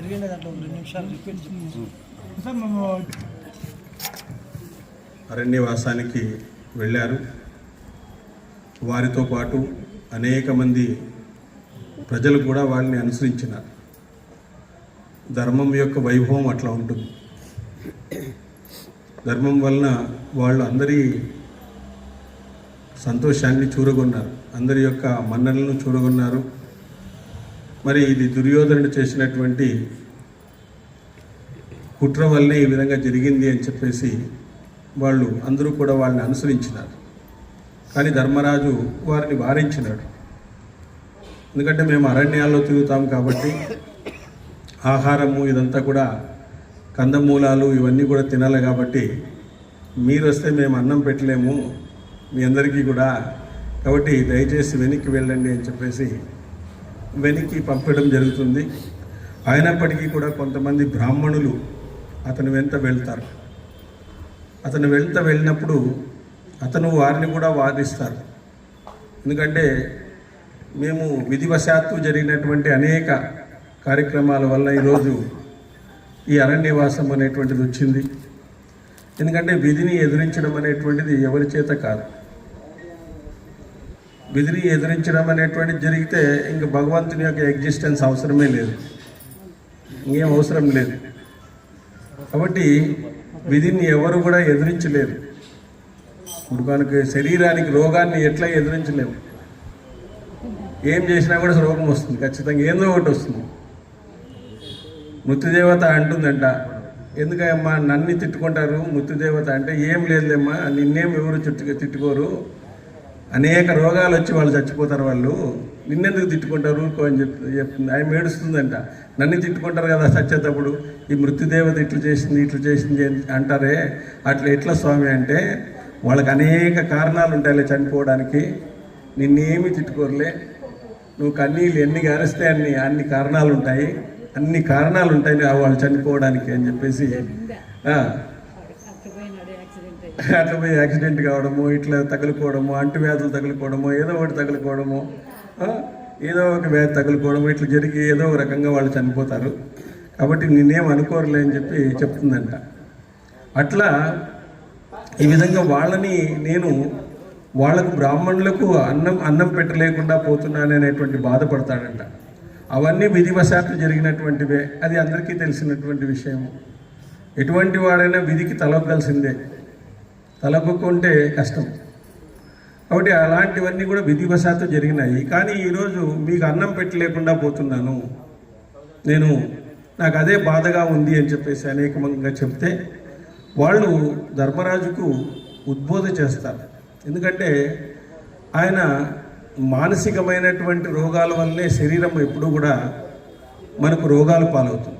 జరిగిన దాంట్లో 2 నిమిషాలు రిపీట్ సార్. అరణ్యవాసానికి వెళ్ళారు. వారితో పాటు అనేక మంది ప్రజలు కూడా వాళ్ళని అనుసరించినారు. ధర్మం యొక్క వైభవం అట్లా ఉంటుంది. ధర్మం వలన వాళ్ళు అందరి సంతోషాన్ని చూరగొన్నారు, అందరి యొక్క మన్ననలను చూరగొన్నారు. మరి ఇది దుర్యోధనుడు చేసినటువంటి కుట్ర వల్లనే ఈ విధంగా జరిగింది అని చెప్పేసి వాళ్ళు అందరూ కూడా వాళ్ళని అనుసరించినారు. కానీ ధర్మరాజు వారిని వారించినాడు. ఎందుకంటే మేము అరణ్యాల్లో తిరుగుతాం కాబట్టి ఆహారము ఇదంతా కూడా కందమూలాలు ఇవన్నీ కూడా తినాలి కాబట్టి మీరు వస్తే మేము అన్నం పెట్టలేము మీ అందరికీ కూడా, కాబట్టి దయచేసి వెనక్కి వెళ్ళండి అని చెప్పేసి వెనక్కి పంపడం జరుగుతుంది. అయినప్పటికీ కూడా కొంతమంది బ్రాహ్మణులు అతని వెంట వెళ్తారు. అతను వెళ్ళినప్పుడు అతను వారిని కూడా వాదిస్తారు. ఎందుకంటే మేము విధివశాత్తు జరిగినటువంటి అనేక కార్యక్రమాల వల్ల ఈరోజు ఈ అరణ్యవాసం అనేటువంటిది వచ్చింది. ఎందుకంటే విధిని ఎదిరించడం అనేటువంటిది ఎవరి చేత కాదు. విధిని ఎదిరించడం అనేటువంటిది జరిగితే ఇంక భగవంతుని యొక్క ఎగ్జిస్టెన్స్ అవసరమే లేదు, ఇంకేం అవసరం లేదు. కాబట్టి విధిని ఎవరు కూడా ఎదిరించలేరు. ఇప్పుడు మనకి శరీరానికి రోగాన్ని ఎట్లా ఎదిరించలేము. ఏం చేసినా కూడా రోగం వస్తుంది, ఖచ్చితంగా ఏదో ఒకటి వస్తుంది. మృత్యుదేవత అంటుందంట, ఎందుకమ్మా నన్ను తిట్టుకుంటారు మృత్యుదేవత అంటే, ఏం లేదులేమ్మా నిన్నేం ఎవరు తిట్టుకోరు, అనేక రోగాలు వచ్చి వాళ్ళు చచ్చిపోతారు, వాళ్ళు నిన్నెందుకు తిట్టుకుంటారు ఊరుకో అని చెప్తుంది. ఆయన ఏడుస్తుందంట, నన్ను తిట్టుకుంటారు కదా చచ్చేటప్పుడు, ఈ మృత్యుదేవత ఇట్లా చేసింది అంటారే, అట్లా ఎట్లా స్వామి అంటే, వాళ్ళకి అనేక కారణాలు ఉంటాయిలే చనిపోవడానికి, నిన్నేమి తిట్టుకోరులే, నువ్వు కన్నీళ్ళు ఎన్ని గారిస్తే అన్ని కారణాలు ఉంటాయి, అన్ని కారణాలు ఉంటాయి వాళ్ళు చనిపోవడానికి అని చెప్పేసి అట్లా పోయి యాక్సిడెంట్ కావడము, ఇట్లా తగులుకోవడము, అంటువ్యాధులు తగులుకోవడము, ఏదో ఒకటి తగులుకోవడము, ఏదో ఒక వ్యాధి తగులుకోవడము, ఇట్లా జరిగి ఏదో ఒక రకంగా వాళ్ళు చనిపోతారు, కాబట్టి నిన్నేం అనుకోరులే అని చెప్పి చెప్తుందంట. అట్లా ఈ విధంగా వాళ్ళని నేను వాళ్ళకు బ్రాహ్మణులకు అన్నం పెట్టలేకుండా పోతున్నాను అనేటువంటి బాధపడతాడంట. అవన్నీ విధివశాత్తు జరిగినటువంటివే, అది అందరికీ తెలిసినటువంటి విషయం. ఎటువంటి వాడైనా విధికి తలొగ్గాల్సిందే, తలొగ్గుకుంటే కష్టం. కాబట్టి అలాంటివన్నీ కూడా విధివశాత్తు జరిగినాయి. కానీ ఈరోజు మీకు అన్నం పెట్టలేకుండా పోతున్నాను నేను, నాకు అదే బాధగా ఉంది అని చెప్పేసి అనేకంగా చెప్తే వాళ్ళు ధర్మరాజుకు ఉద్బోధ చేస్తారు. ఎందుకంటే ఆయన మానసికమైనటువంటి రోగాల వల్లనే శరీరం ఎప్పుడూ కూడా మనకు రోగాలు పాలవుతుంది.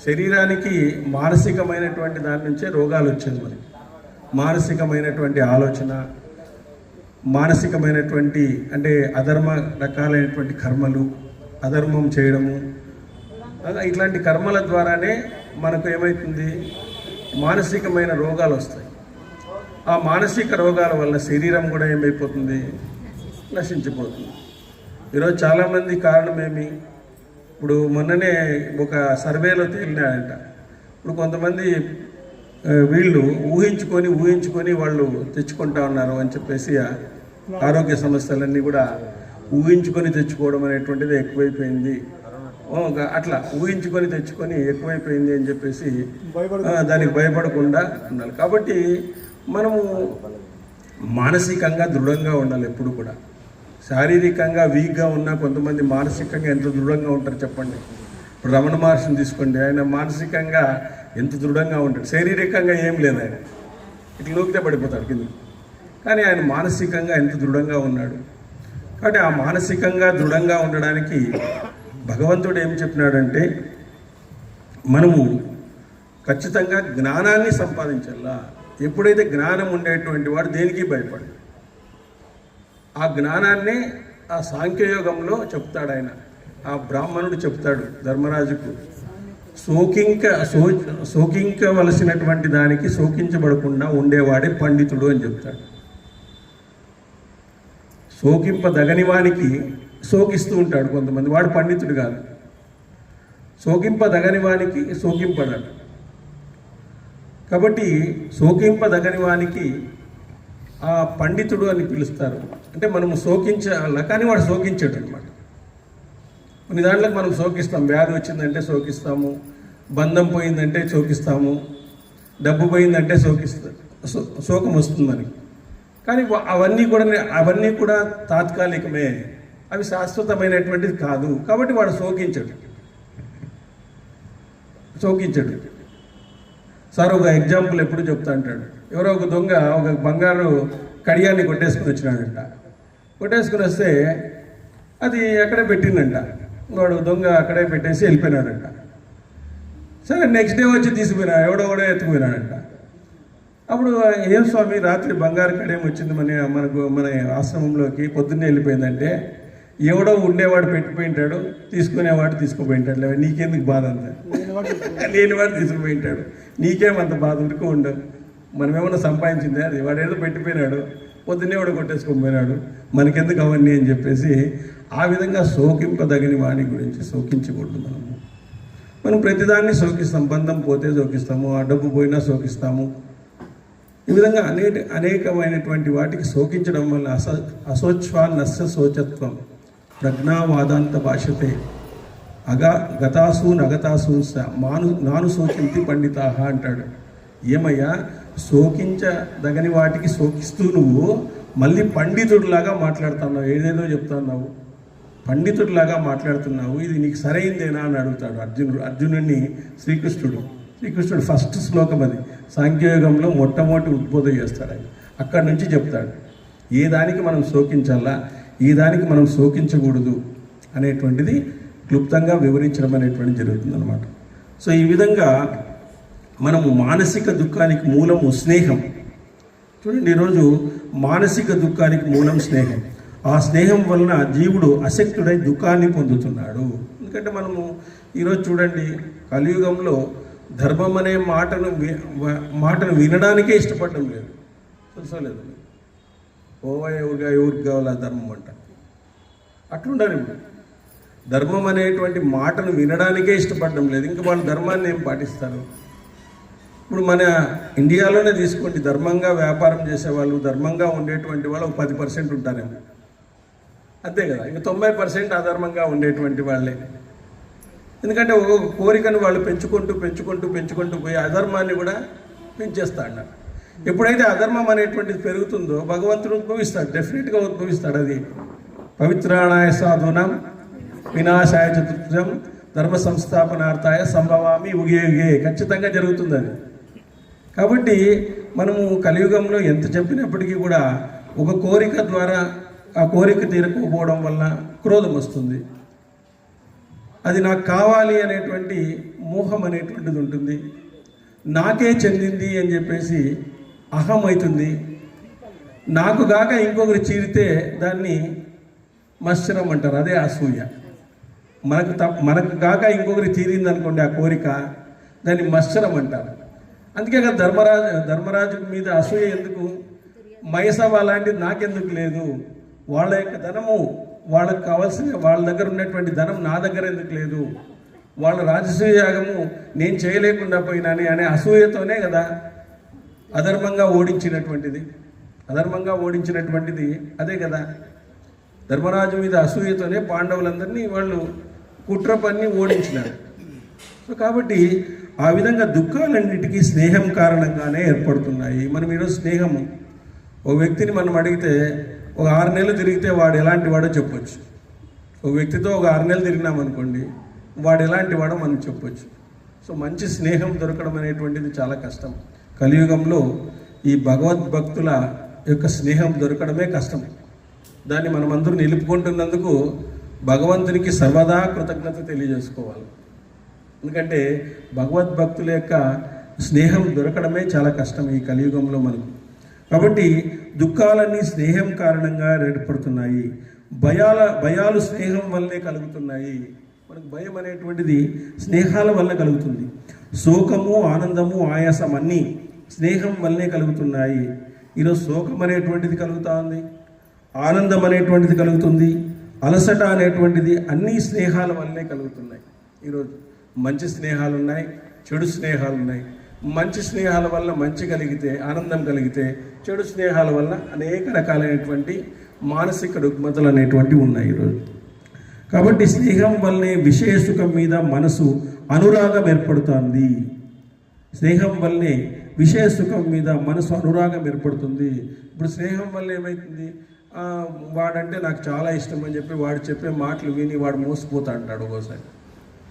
శరీరానికి మానసికమైనటువంటి దాని నుంచే రోగాలు వచ్చేది. మనకి మానసికమైనటువంటి ఆలోచన, మానసికమైనటువంటి అంటే అధర్మ రకాలైనటువంటి కర్మలు, అధర్మం చేయడము, ఇట్లాంటి కర్మల ద్వారానే మనకు ఏమవుతుంది, మానసికమైన రోగాలు వస్తాయి. ఆ మానసిక రోగాల వల్ల శరీరం కూడా ఏమైపోతుంది, నశించిపోతుంది. ఈరోజు చాలామంది కారణమేమి, ఇప్పుడు మొన్ననే ఒక సర్వేలో తేలినాయంట. ఇప్పుడు కొంతమంది వీళ్ళు ఊహించుకొని వాళ్ళు తెచ్చుకుంటా ఉన్నారు అని చెప్పేసి ఆరోగ్య సమస్యలన్నీ కూడా ఊహించుకొని తెచ్చుకోవడం అనేటువంటిది ఎక్కువైపోయింది. అట్లా ఊహించుకొని తెచ్చుకొని ఎక్కువైపోయింది అని చెప్పేసి దానికి భయపడకుండా ఉండాలి. కాబట్టి మనము మానసికంగా దృఢంగా ఉండాలి ఎప్పుడు కూడా. శారీరకంగా వీక్గా ఉన్నా కొంతమంది మానసికంగా ఎంత దృఢంగా ఉంటారు చెప్పండి. ఇప్పుడు రమణ మహర్షిని తీసుకోండి, ఆయన మానసికంగా ఎంత దృఢంగా ఉంటాడు, శారీరకంగా ఏం లేదు, ఆయన ఇట్లా నూకితే పడిపోతాడు కింద, కానీ ఆయన మానసికంగా ఎంత దృఢంగా ఉన్నాడు. కాబట్టి ఆ మానసికంగా దృఢంగా ఉండడానికి భగవంతుడు ఏం చెప్పినాడంటే, మనము ఖచ్చితంగా జ్ఞానాన్ని సంపాదించాలా. ఎప్పుడైతే జ్ఞానం ఉండేటువంటి వాడు దేనికి భయపడు. ఆ జ్ఞానాన్ని ఆ సాంఖ్యయోగంలో చెప్తాడు ఆయన. ఆ బ్రాహ్మణుడు చెప్తాడు ధర్మరాజుకు, శోకించవలసినటువంటి దానికి శోకించబడకుండా ఉండేవాడే పండితుడు అని చెప్తాడు. శోకింపదగని వానికి శోకిస్తూ ఉంటాడు కొంతమంది, వాడు పండితుడు కాదు. శోకింపదగని వానికి శోకింపడట. కాబట్టి శోకింపదగని వానికి ఆ పండితుడు అని పిలుస్తారు. అంటే మనము శోకించాల, కానీ వాడు శోకించాడు అనమాట. కొన్ని దాంట్లోకి మనం శోకిస్తాం. వ్యాధి వచ్చిందంటే శోకిస్తాము, బంధం పోయిందంటే శోకిస్తాము, డబ్బు పోయిందంటే శోకం వస్తుందని. కానీ అవన్నీ కూడా తాత్కాలికమే, అవి శాశ్వతమైనటువంటిది కాదు. కాబట్టి వాడు శోకించాడు. సార్ ఒక ఎగ్జాంపుల్ ఎప్పుడు చెప్తా అంటాడు. ఎవరో ఒక దొంగ ఒక బంగారు కడియాన్ని కొట్టేసుకుని వచ్చినాడంట. కొట్టేసుకుని వస్తే అది అక్కడే పెట్టిందంట. వాడు దొంగ అక్కడే పెట్టేసి వెళ్ళిపోయినాడంట. సరే నెక్స్ట్ డే వచ్చి తీసుకుపోయినా ఎవడో ఎత్తుకుపోయినాడంట. అప్పుడు ఏం స్వామి రాత్రి బంగారు కడియం వచ్చింది మన ఆశ్రమంలోకి, పొద్దున్నే వెళ్ళిపోయిందంటే, ఎవడో ఉండేవాడు పెట్టిపోయింటాడు, తీసుకునేవాడు తీసుకుపోయింటాడు, నీకెందుకు బాధ అంత, లేనివాడు తీసుకుపోయింటాడు, నీకేమంత బాధ ఉరికి ఉండవు, మనమేమన్నా సంపాదించిందే, అది వాడు ఏదో పెట్టిపోయినాడు, పొద్దున్నే వాడు కొట్టేసుకొని మనకెందుకు అవన్నీ అని చెప్పేసి ఆ విధంగా శోకింపదగని వాడి గురించి శోకించకూడదు. మనం ప్రతిదాన్ని శోకిస్తాం. బంధం పోతే శోకిస్తాము, ఆ డబ్బు పోయినా శోకిస్తాము. ఈ విధంగా అనేకమైనటువంటి వాటికి శోకించడం వల్ల అశోచ్వాన్నస్య శోచత్వం ప్రజ్ఞావాదాంత భాషతే గతాసూన్ అగతాసూన్ నాను శోకింతి పండితాహ అంటాడు. ఏమయ్యా, శోకించదగని వాటికి శోకిస్తూ నువ్వు మళ్ళీ పండితుడిలాగా మాట్లాడుతున్నావు, ఏదేదో చెప్తున్నావు, పండితుడిలాగా మాట్లాడుతున్నావు, ఇది నీకు సరైందేనా అని అడుగుతాడు అర్జునుడిని శ్రీకృష్ణుడు ఫస్ట్ శ్లోకం అది. సాంఖ్యయోగంలో మొట్టమొదటి ఉద్బోధం చేస్తాడు ఆయన. అక్కడి నుంచి చెప్తాడు ఏ దానికి మనం శోకించాలా, ఈ దానికి మనం శోకించకూడదు అనేటువంటిది క్లుప్తంగా వివరించడం అనేటువంటిది జరుగుతుందన్నమాట. సో ఈ విధంగా మనము మానసిక దుఃఖానికి మూలము స్నేహం. చూడండి, ఈరోజు మానసిక దుఃఖానికి మూలం స్నేహం. ఆ స్నేహం వలన జీవుడు అశక్తుడై దుఃఖాన్ని పొందుతున్నాడు. ఎందుకంటే మనము ఈరోజు చూడండి, కలియుగంలో ధర్మం అనే మాటను వినడానికే ఇష్టపడడం లేదు. తెలుసలేదు, ఎవరికి కావాలా ధర్మం అంట, అట్లుండాలి. ఇప్పుడు ధర్మం అనేటువంటి మాటను వినడానికే ఇష్టపడడం లేదు. ఇంకా వాళ్ళు ధర్మాన్ని ఏం పాటిస్తారు? ఇప్పుడు మన ఇండియాలోనే తీసుకోండి, ధర్మంగా వ్యాపారం చేసేవాళ్ళు, ధర్మంగా ఉండేటువంటి వాళ్ళు 10% ఉంటారేమో, అంతే కదా. ఇంకా 90% అధర్మంగా ఉండేటువంటి వాళ్ళే. ఎందుకంటే ఒక్కొక్క కోరికను వాళ్ళు పెంచుకుంటూ పోయి అధర్మాన్ని కూడా పెంచేస్తా అన్నారు. ఎప్పుడైతే అధర్మం అనేటువంటిది పెరుగుతుందో భగవంతుడు ఉద్భవిస్తాడు, డెఫినెట్గా ఉద్భవిస్తాడు. అది పవిత్రాణాయ సాధూనాం వినాశాయ చతుర్థం ధర్మ సంస్థాపనార్థాయ సంభవామి యుగే ఖచ్చితంగా జరుగుతుంది అది. కాబట్టి మనము కలియుగంలో ఎంత చెప్పినప్పటికీ కూడా ఒక కోరిక ద్వారా ఆ కోరిక తీరకపోవడం వల్ల క్రోధం వస్తుంది. అది నాకు కావాలి అనేటువంటి మోహం అనేటువంటిది ఉంటుంది. నాకే చెందింది అని చెప్పేసి అహం అవుతుంది. నాకు గాక ఇంకొకరు చీరితే దాన్ని మత్సరం అంటారు, అదే అసూయ. మనకు గాక ఇంకొకరు చీరింది అనుకోండి ఆ కోరిక, దాన్ని మత్సరం అంటారు. అందుకే కదా ధర్మరాజు మీద అసూయ ఎందుకు? మయసభ లాంటిది నాకెందుకు లేదు, వాళ్ళ యొక్క ధనము వాళ్ళకు కావాల్సిన వాళ్ళ దగ్గర ఉన్నటువంటి ధనం నా దగ్గర ఎందుకు లేదు, వాళ్ళ రాజసూయ యాగము నేను చేయలేకుండా పోయినాని అనే అసూయతోనే కదా అధర్మంగా ఓడించినటువంటిది అదే కదా. ధర్మరాజు మీద అసూయతోనే పాండవులందరినీ వాళ్ళు కుట్ర పన్ని ఓడించినారు. సో కాబట్టి ఆ విధంగా దుఃఖాలన్నిటికీ స్నేహం కారణంగానే ఏర్పడుతున్నాయి. మనం ఈరోజు స్నేహము, ఒక వ్యక్తిని మనం అడిగితే ఒక 6 నెలలు తిరిగితే వాడు ఎలాంటి వాడో చెప్పొచ్చు. ఒక వ్యక్తితో ఒక 6 నెలలు తిరిగినామనుకోండి, వాడు ఎలాంటి వాడో మనం చెప్పొచ్చు. సో మంచి స్నేహం దొరకడం అనేటువంటిది చాలా కష్టం. కలియుగంలో ఈ భగవద్భక్తుల యొక్క స్నేహం దొరకడమే కష్టం. దాన్ని మనమందరూ నిలుపుకుంటున్నందుకు భగవంతునికి సర్వదా కృతజ్ఞత తెలియజేసుకోవాలి. ఎందుకంటే భగవద్భక్తుల యొక్క స్నేహం దొరకడమే చాలా కష్టం ఈ కలియుగంలో మనకు. కాబట్టి దుఃఖాలన్నీ స్నేహం కారణంగా ఏర్పడుతున్నాయి. భయాలు స్నేహం వల్లే కలుగుతున్నాయి. మనకు భయం అనేటువంటిది స్నేహాల వల్ల కలుగుతుంది. శోకము, ఆనందము, ఆయాసం అన్నీ స్నేహం వల్లే కలుగుతున్నాయి. ఈరోజు శోకం అనేటువంటిది కలుగుతూ ఉంది, ఆనందం అనేటువంటిది కలుగుతుంది, అలసట అనేటువంటిది అన్నీ స్నేహాల వల్లే కలుగుతున్నాయి. ఈరోజు మంచి స్నేహాలు ఉన్నాయి, చెడు స్నేహాలు ఉన్నాయి. మంచి స్నేహాల వల్ల మంచి కలిగితే, ఆనందం కలిగితే, చెడు స్నేహాల వల్ల అనేక రకాలైనటువంటి మానసిక రుగ్మతలు అనేటువంటివి ఉన్నాయి ఈరోజు. కాబట్టి స్నేహం వల్లనే విషయ సుఖం మీద మనసు అనురాగం ఏర్పడుతుంది. స్నేహం వల్లనే విషయ సుఖం మీద మనసు అనురాగం ఏర్పడుతుంది. ఇప్పుడు స్నేహం వల్ల ఏమవుతుంది, వాడంటే నాకు చాలా ఇష్టం అని చెప్పి వాడు చెప్పే మాటలు విని వాడు మోసపోతా అంటాడు. ఒక్కోసారి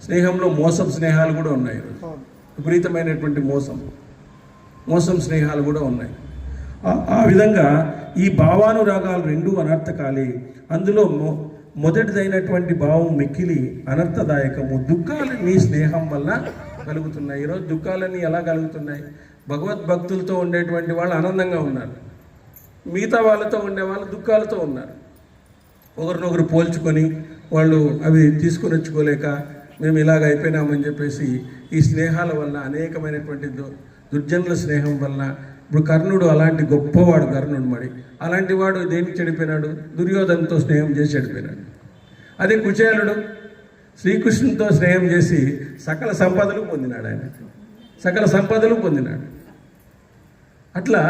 స్నేహంలో మోసం స్నేహాలు కూడా ఉన్నాయి. విపరీతమైనటువంటి మోసం స్నేహాలు కూడా ఉన్నాయి. ఆ విధంగా ఈ భావానురాగాలు రెండూ అనర్థకాలే. అందులో మొదటిదైనటువంటి భావం మిక్కిలి అనర్థదాయకము. దుఃఖాలన్నీ స్నేహం వల్ల కలుగుతున్నాయి. ఈరోజు దుఃఖాలన్నీ ఎలా కలుగుతున్నాయి? భగవద్భక్తులతో ఉండేటువంటి వాళ్ళు ఆనందంగా ఉన్నారు, మిగతా వాళ్ళతో ఉండే వాళ్ళు దుఃఖాలతో ఉన్నారు. ఒకరినొకరు పోల్చుకొని వాళ్ళు అవి తీసుకుని వచ్చుకోలేక మేము ఇలాగ అయిపోయినామని చెప్పేసి ఈ స్నేహాల వల్ల అనేకమైనటువంటి దుర్జనుల స్నేహం వల్ల. ఇప్పుడు కర్ణుడు అలాంటి గొప్పవాడు, కర్ణుడు మరి అలాంటి వాడు దేనికి చెడిపోయినాడు? దుర్యోధనతో స్నేహం చేసి చెడిపోయినాడు. అదే కుచేలుడు శ్రీకృష్ణునితో స్నేహం చేసి సకల సంపదలు పొందినాడు. ఆయన సకల సంపదలు పొందినాడు. అట్లా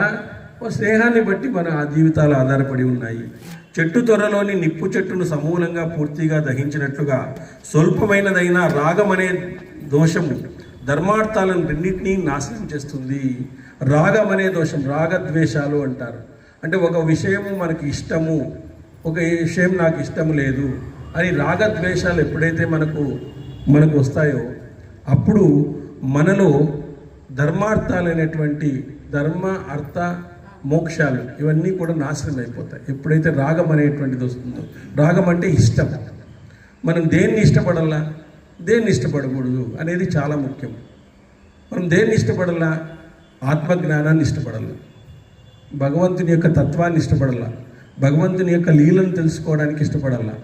స్నేహాన్ని బట్టి మన జీవితాలు ఆధారపడి ఉన్నాయి. చెట్టు త్వరలోని నిప్పు చెట్టును సమూలంగా పూర్తిగా దహించినట్లుగా స్వల్పమైనదైన రాగం అనే దోషము ధర్మార్థాలను రెండింటినీ నాశనం చేస్తుంది. రాగం అనే దోషం, రాగద్వేషాలు అంటారు. అంటే ఒక విషయము మనకి ఇష్టము, ఒక విషయం నాకు ఇష్టము లేదు అని రాగద్వేషాలు ఎప్పుడైతే మనకు వస్తాయో అప్పుడు మనలో ధర్మార్థాలైనటువంటి ధర్మ అర్థ మోక్షాలు ఇవన్నీ కూడా నాశనం అయిపోతాయి. ఎప్పుడైతే రాగం అనేటువంటిది వస్తుందో, రాగం అంటే ఇష్టం. మనం దేన్ని ఇష్టపడాలా, దేన్ని ఇష్టపడకూడదు అనేది చాలా ముఖ్యం. మనం దేన్ని ఇష్టపడాలా? ఆత్మజ్ఞానాన్ని ఇష్టపడాలి, భగవంతుని యొక్క తత్వాన్ని ఇష్టపడాల, భగవంతుని యొక్క లీలను తెలుసుకోవడానికి ఇష్టపడాలా,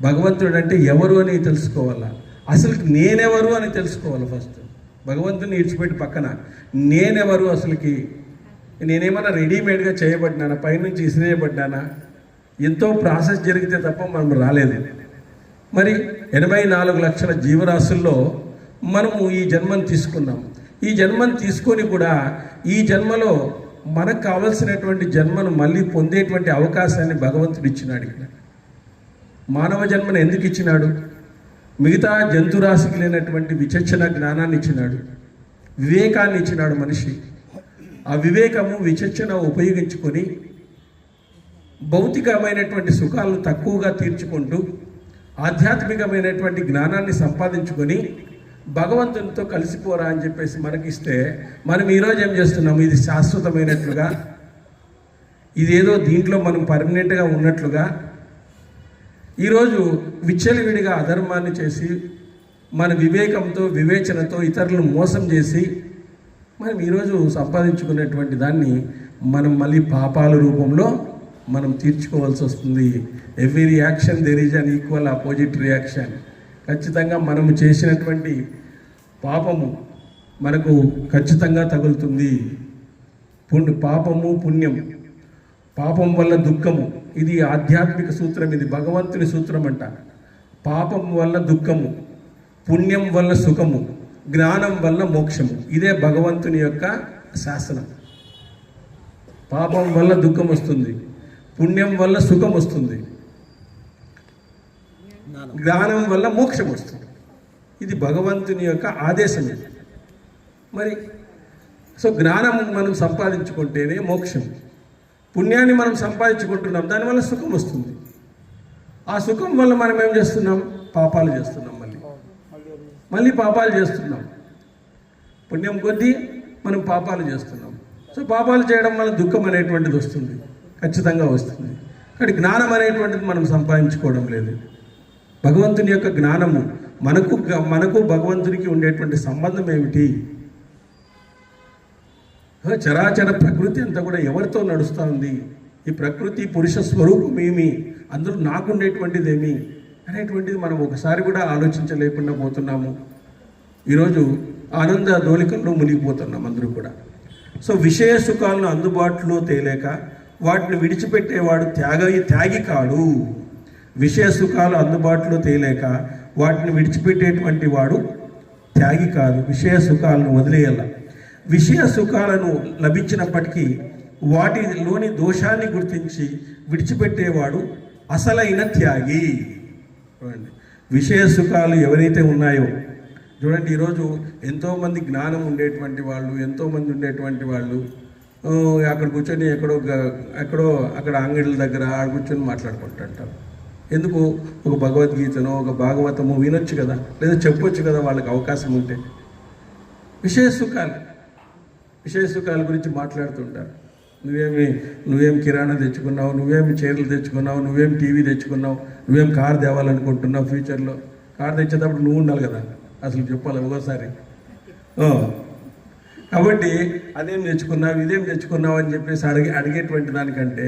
భగవంతుడు అంటే ఎవరు అని తెలుసుకోవాలా, అసలు నేనెవరు అని తెలుసుకోవాలి. ఫస్ట్ భగవంతుని విడిచిపెట్టి పక్కన నేనెవరు, అసలుకి నేనేమన్నా రెడీమేడ్గా చేయబడ్డానా, పైనుంచి ఇసిరేయబడ్డానా? ఎంతో ప్రాసెస్ జరిగితే తప్ప మనం రాలేదు. మరి 84 లక్షల జీవరాశుల్లో మనము ఈ జన్మను తీసుకున్నాం. ఈ జన్మను తీసుకొని కూడా ఈ జన్మలో మనకు కావలసినటువంటి జన్మను మళ్ళీ పొందేటువంటి అవకాశాన్ని భగవంతుడు ఇచ్చినాడు. ఇక్కడ మానవ జన్మను ఎందుకు ఇచ్చినాడు? మిగతా జంతురాశికి లేనటువంటి విచక్షణ జ్ఞానాన్ని ఇచ్చినాడు, వివేకాన్ని ఇచ్చినాడు మనిషి. ఆ వివేకము విచక్షణ ఉపయోగించుకొని భౌతికమైనటువంటి సుఖాలను తక్కువగా తీర్చుకుంటూ ఆధ్యాత్మికమైనటువంటి జ్ఞానాన్ని సంపాదించుకొని భగవంతునితో కలిసిపోరా అని చెప్పేసి మనకిస్తే మనం ఈరోజు ఏం చేస్తున్నాము? ఇది శాశ్వతమైనట్లుగా, ఇదేదో దీంట్లో మనం పర్మనెంట్గా ఉన్నట్లుగా ఈరోజు విచ్చలవిడిగా అధర్మాన్ని చేసి మన వివేకంతో వివేచనతో ఇతరులను మోసం చేసి మనం ఈరోజు సంపాదించుకునేటువంటి దాన్ని మనం మళ్ళీ పాపాల రూపంలో మనం తీర్చుకోవాల్సి వస్తుంది. Every reaction there is an equal opposite reaction. ఖచ్చితంగా మనము చేసినటువంటి పాపము మనకు ఖచ్చితంగా తగులుతుంది. పాపము పుణ్యం, పాపం వల్ల దుఃఖము, ఇది ఆధ్యాత్మిక సూత్రం, ఇది భగవంతుని సూత్రం అంట. పాపం వల్ల దుఃఖము, పుణ్యం వల్ల సుఖము, జ్ఞానం వల్ల మోక్షము. ఇదే భగవంతుని యొక్క శాసనం. పాపం వల్ల దుఃఖం వస్తుంది, పుణ్యం వల్ల సుఖం వస్తుంది, జ్ఞానం వల్ల మోక్షం వస్తుంది. ఇది భగవంతుని యొక్క ఆదేశం. మరి సో జ్ఞానం మనం సంపాదించుకుంటేనే మోక్షం, పుణ్యాన్ని మనం సంపాదించుకుంటున్నాం, దానివల్ల సుఖం వస్తుంది. ఆ సుఖం వల్ల మనం ఏం చేస్తున్నాం? పాపాలు చేస్తున్నాం, మళ్ళీ పాపాలు చేస్తున్నాం. పుణ్యం కొద్దీ మనం పాపాలు చేస్తున్నాం. సో పాపాలు చేయడం వల్ల దుఃఖం అనేటువంటిది వస్తుంది, ఖచ్చితంగా వస్తుంది. కానీ జ్ఞానం అనేటువంటిది మనం సంపాదించుకోవడం లేదు. భగవంతుని యొక్క జ్ఞానము మనకు భగవంతునికి ఉండేటువంటి సంబంధం ఏమిటి? చరాచర ప్రకృతి అంతా కూడా ఎవరితో నడుస్తూ ఉంది? ఈ ప్రకృతి పురుష స్వరూపం ఏమి, అందులో నాకుండేటువంటిది ఏమి అనేటువంటిది మనం ఒకసారి కూడా ఆలోచించలేకుండా పోతున్నాము. ఈరోజు ఆనంద దోలికల్లో మునిగిపోతున్నాం అందరూ కూడా. సో విషయ సుఖాలను అందుబాటులో తేలేక వాటిని విడిచిపెట్టేవాడు త్యాగి కాడు. విషయ సుఖాలు అందుబాటులో తేలేక వాటిని విడిచిపెట్టేటువంటి వాడు త్యాగి కాదు, విషయ సుఖాలను వదిలేయాల. విషయ సుఖాలను లభించినప్పటికీ వాటిలోని దోషాన్ని గుర్తించి విడిచిపెట్టేవాడు అసలైన త్యాగి. చూడండి, విషయ సుఖాలు ఎవరైతే ఉన్నాయో చూడండి, ఈరోజు ఎంతోమంది జ్ఞానం ఉండేటువంటి వాళ్ళు, ఎంతోమంది ఉండేటువంటి వాళ్ళు అక్కడ కూర్చొని ఎక్కడో అక్కడ అంగడిల దగ్గర ఆడ కూర్చొని మాట్లాడుకుంటుంటారు. ఎందుకు? ఒక భగవద్గీతనో ఒక భాగవతమో వినొచ్చు కదా, లేదా చెప్పొచ్చు కదా వాళ్ళకి అవకాశం ఉంటే. విషయ సుఖాల గురించి మాట్లాడుతుంటారు. నువ్వేం కిరాణా తెచ్చుకున్నావు, నువ్వేం చీరలు తెచ్చుకున్నావు, నువ్వేం టీవీ తెచ్చుకున్నావు, నువ్వేం కారు తేవాలనుకుంటున్నావు, ఫ్యూచర్లో కారు తెచ్చేటప్పుడు నువ్వు ఉండాలి కదా, అసలు చెప్పాలి ఒకసారి. కాబట్టి అదేం తెచ్చుకున్నావు, ఇదేం తెచ్చుకున్నావు అని చెప్పేసి అడిగేటువంటి దానికంటే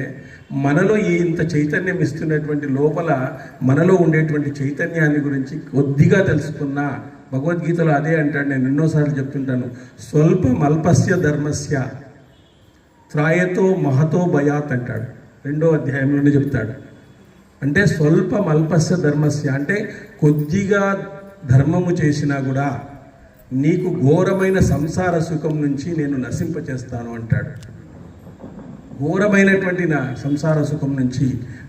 మనలో ఇంత చైతన్యం ఇస్తున్నటువంటి లోపల మనలో ఉండేటువంటి చైతన్యాన్ని గురించి కొద్దిగా తెలుసుకున్నా. భగవద్గీతలో అదే అంటాడు, నేను ఎన్నోసార్లు చెప్తుంటాను, స్వల్పమల్పస్య ధర్మస్య త్రాయతో మహతో భయాత్ అంటాడు. 2వ అధ్యాయంలోనే చెప్తాడు. అంటే స్వల్పమల్పస్య ధర్మస్య అంటే కొద్దిగా ధర్మము చేసినా కూడా నీకు ఘోరమైన సంసార సుఖం నుంచి నేను నశింపచేస్తాను అంటాడు. ఘోరమైనటువంటి నా సంసార సుఖం నుంచి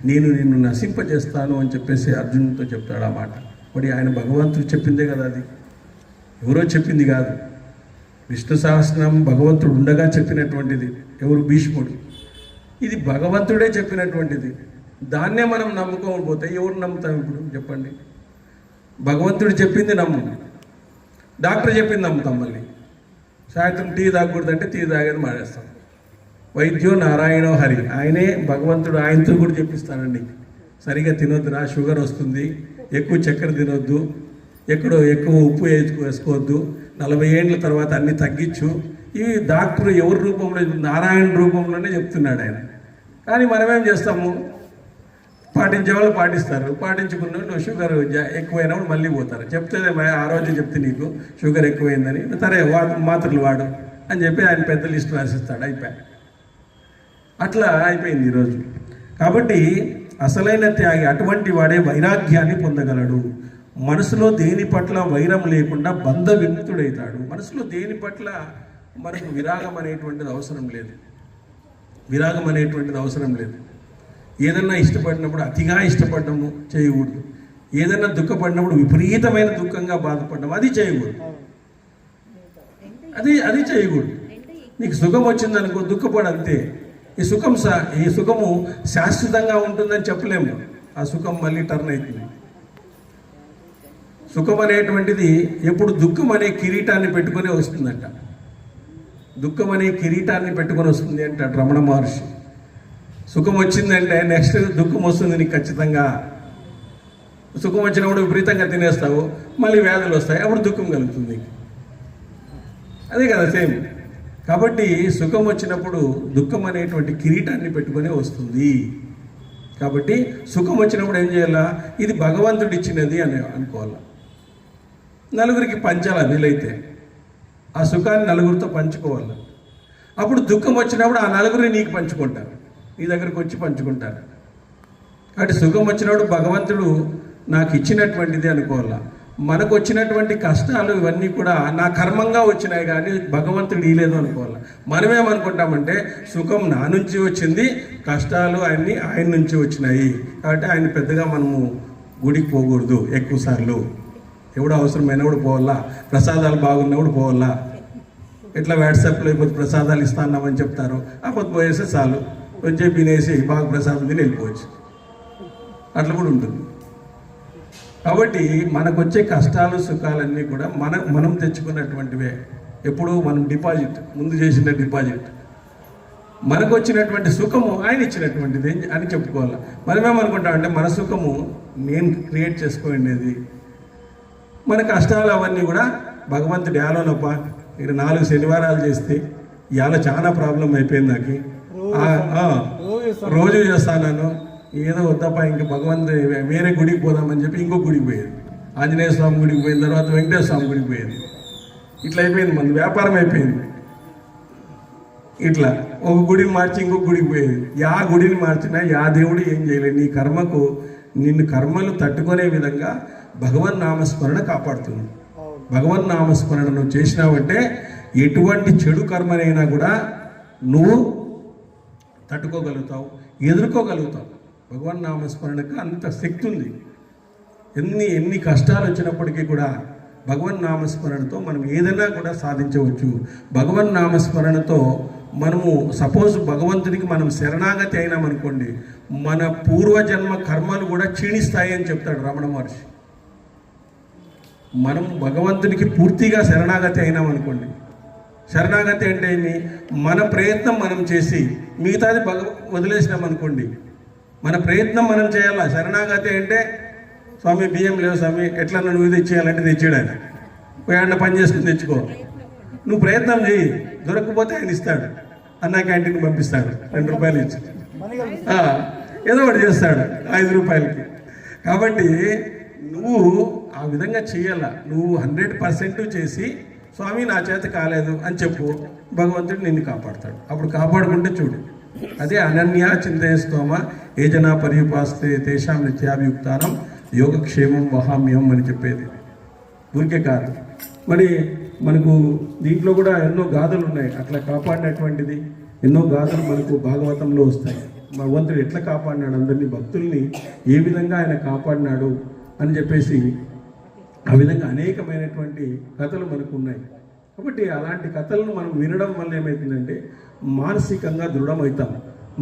నేను నిన్ను నశింపచేస్తాను అని చెప్పేసి అర్జునుడితో చెప్తాడు ఆ మాట. మరి ఆయన భగవంతుడు చెప్పిందే కదా, అది ఎవరో చెప్పింది కాదు. విష్ణు సహస్రనామం భగవంతుడు ఉండగా చెప్పినటువంటిది. ఎవరు? భీష్ముడు. ఇది భగవంతుడే చెప్పినటువంటిది. దాన్నే మనం నమ్ముకోకపోతే ఎవరు నమ్ముతాం ఇప్పుడు చెప్పండి? భగవంతుడు చెప్పింది నమ్ము, డాక్టర్ చెప్పింది నమ్ముతాం. మళ్ళీ సాయంత్రం టీ తాగకూడదంటే టీ తాగేది మానేస్తాం. వైద్యో నారాయణో హరి, ఆయనే భగవంతుడు, ఆయనతో కూడా చెప్పిస్తానండి, సరిగా తినొద్దురా, షుగర్ వస్తుంది, ఎక్కువ చక్కెర తినొద్దు, ఎక్కువ ఉప్పు వేసుకోవద్దు, 40 ఏళ్ళ తర్వాత అన్ని తగ్గించు. ఇవి డాక్టర్ ఎవరి రూపంలో? నారాయణ రూపంలోనే చెప్తున్నాడు ఆయన. కానీ మనమేం చేస్తాము? పాటించే వాళ్ళు పాటిస్తారు, పాటించుకున్న నువ్వు షుగర్ ఎక్కువైనప్పుడు మళ్ళీ పోతారు. చెప్తే ఆ రోజు చెప్తే నీకు షుగర్ ఎక్కువైందని, సరే మాత్రలు వాడు అని చెప్పి ఆయన పెద్ద లిస్టు రాసిస్తాడు, అయిపోయాయి. అట్లా అయిపోయింది ఈరోజు. కాబట్టి అసలైన త్యాగి అటువంటి వాడే వైరాగ్యాన్ని పొందగలడు. మనసులో దేని పట్ల వైరం లేకుండా బంధ విముక్తుడవుతాడు. మనసులో దేని పట్ల మనకు విరాగం అనేటువంటిది అవసరం లేదు. ఏదన్నా ఇష్టపడినప్పుడు అతిగా ఇష్టపడము చేయకూడదు. ఏదన్నా దుఃఖపడినప్పుడు విపరీతమైన దుఃఖంగా బాధపడడం అది చేయకూడదు. అది చేయకూడదు. నీకు సుఖం వచ్చిందనుకో దుఃఖపడంతే. ఈ సుఖము శాశ్వతంగా ఉంటుందని చెప్పలేము. ఆ సుఖం మళ్ళీ టర్న్ అవుతుంది. సుఖం అనేటువంటిది ఎప్పుడు దుఃఖం అనే కిరీటాన్ని పెట్టుకునే వస్తుందంట. దుఃఖం అనే కిరీటాన్ని పెట్టుకొని వస్తుంది అంటాడు రమణ మహర్షి. సుఖం వచ్చిందంటే నెక్స్ట్ దుఃఖం వస్తుంది నీకు ఖచ్చితంగా. సుఖం వచ్చినప్పుడు విపరీతంగా తినేస్తావు, మళ్ళీ వ్యాధులు వస్తాయి, అప్పుడు దుఃఖం కలుగుతుంది. అదే కదా సేమ్. కాబట్టి సుఖం వచ్చినప్పుడు దుఃఖం అనేటువంటి కిరీటాన్ని పెట్టుకునే వస్తుంది. కాబట్టి సుఖం వచ్చినప్పుడు ఏం చేయాలా? ఇది భగవంతుడు ఇచ్చినది అని అనుకోవాలా. నలుగురికి పంచాలి వీలైతే. ఆ సుఖాన్ని నలుగురితో పంచుకోవాలి. అప్పుడు దుఃఖం వచ్చినప్పుడు ఆ నలుగురిని నీకు పంచుకుంటారు, నీ దగ్గరకు వచ్చి పంచుకుంటారు. కాబట్టి సుఖం వచ్చినప్పుడు భగవంతుడు నాకు ఇచ్చినటువంటిది అనుకోవాలా. మనకు వచ్చినటువంటి కష్టాలు ఇవన్నీ కూడా నా కర్మంగా వచ్చినాయి కానీ భగవంతుడు ఇలేదు అనుకోవాలి. మనమేమనుకుంటామంటే సుఖం నా నుంచి వచ్చింది, కష్టాలు ఆయన నుంచి వచ్చినాయి కాబట్టి ఆయన పెద్దగా మనము గుడికి పోకూడదు ఎక్కువ సార్లు. ఎవడో అవసరమైనప్పుడు పోవాలా, ప్రసాదాలు బాగున్నప్పుడు పోవాలా. ఎట్లా వాట్సాప్లో ఇప్పుడు ప్రసాదాలు ఇస్తాన్నామని చెప్తారు, అప్పుడు పోయేస్తే చాలు, కొంచెం తినేసి బాగా ప్రసాదం తిని వెళ్ళిపోవచ్చు. అట్లా కూడా ఉంటుంది. కాబట్టి మనకు వచ్చే కష్టాలు సుఖాలన్నీ కూడా మనం తెచ్చుకున్నటువంటివే. ఎప్పుడు మనం డిపాజిట్, ముందు చేసిన డిపాజిట్. మనకు వచ్చినటువంటి సుఖము ఆయన ఇచ్చినటువంటిది అని చెప్పుకోవాలి. మనమేమనుకుంటామంటే మన సుఖము నేను క్రియేట్ చేసుకోండేది, మన కష్టాలు అవన్నీ కూడా భగవంతుడు యాలోనప్ప ఇక్కడ 4 శనివారాలు చేస్తే ఇవాళ చాలా ప్రాబ్లం అయిపోయింది నాకు, రోజు చేస్తాను, ఏదో వద్దప్ప ఇంక భగవంతుడు వేరే గుడికి పోదామని చెప్పి ఇంకో గుడికి పోయేది. ఆంజనేయ స్వామి గుడికి పోయిన తర్వాత వెంకటేశ్వర స్వామి గుడికి పోయేది. ఇట్లా అయిపోయింది, మన వ్యాపారం అయిపోయింది. ఇట్లా ఒక గుడిని మార్చి ఇంకొక గుడికి పోయేది. యా గుడిని మార్చినా యా దేవుడు ఏం చేయలేదు. నీ కర్మకు నిన్ను కర్మలు తట్టుకునే విధంగా భగవన్ నామస్మరణ కాపాడుతుంది. భగవన్ నామస్మరణ నువ్వు చేసినావంటే ఎటువంటి చెడు కర్మనైనా కూడా నువ్వు తట్టుకోగలుగుతావు, ఎదుర్కోగలుగుతావు. భగవన్ నామస్మరణకు అంత శక్తి ఉంది. ఎన్ని కష్టాలు వచ్చినప్పటికీ కూడా భగవన్ నామస్మరణతో మనం ఏదైనా కూడా సాధించవచ్చు. భగవన్ నామస్మరణతో మనము సపోజ్ భగవంతుడికి మనం శరణాగతి అయినామనుకోండి, మన పూర్వజన్మ కర్మలు కూడా క్షీణిస్తాయి అని చెప్తాడు రమణ మహర్షి. మనం భగవంతుడికి పూర్తిగా శరణాగతి అయినామనుకోండి, శరణాగతి అంటే ఏమి, మన ప్రయత్నం మనం చేసి మిగతాది వదిలేసినామనుకోండి. మన ప్రయత్నం మనం చేయాలా. శరణాగతి అంటే స్వామి బియ్యం లేవు స్వామి, ఎట్లా నువ్వు తెచ్చేయాలంటే తెచ్చాడు ఆయన, పోయాడ పని చేసుకుని తెచ్చుకో. నువ్వు ప్రయత్నం చేయి, దొరకకపోతే ఆయన ఇస్తాడు, అన్నా క్యాంటీన్కి పంపిస్తాడు, 2 రూపాయలు ఇచ్చి ఏదో ఒకటి చేస్తాడు 5 రూపాయలకి. కాబట్టి నువ్వు ఆ విధంగా చేయాలా. నువ్వు 100% చేసి స్వామి నా చేత కాలేదు అని చెప్పు, భగవంతుడు నిన్ను కాపాడుతాడు. అప్పుడు కాపాడుకుంటే చూడు, అదే అనన్యా చింతయస్తోమ ఏ జనా పర్యుపాస్తే తేషాం నిత్యాభియుక్తానం యోగక్షేమం వహామ్యం అని చెప్పేది ఊరికే కాదు. మరి మనకు దీంట్లో కూడా ఎన్నో గాథలు ఉన్నాయి అట్లా కాపాడినటువంటిది. ఎన్నో గాథలు మనకు భాగవతంలో వస్తాయి. భగవంతుడు ఎట్లా కాపాడినాడు అందరినీ, భక్తుల్ని ఏ విధంగా ఆయన కాపాడినాడు అని చెప్పేసి ఆ విధంగా అనేకమైనటువంటి కథలు మనకు ఉన్నాయి. కాబట్టి అలాంటి కథలను మనం వినడం వల్ల ఏమవుతుందంటే మానసికంగా దృఢమవుతాం.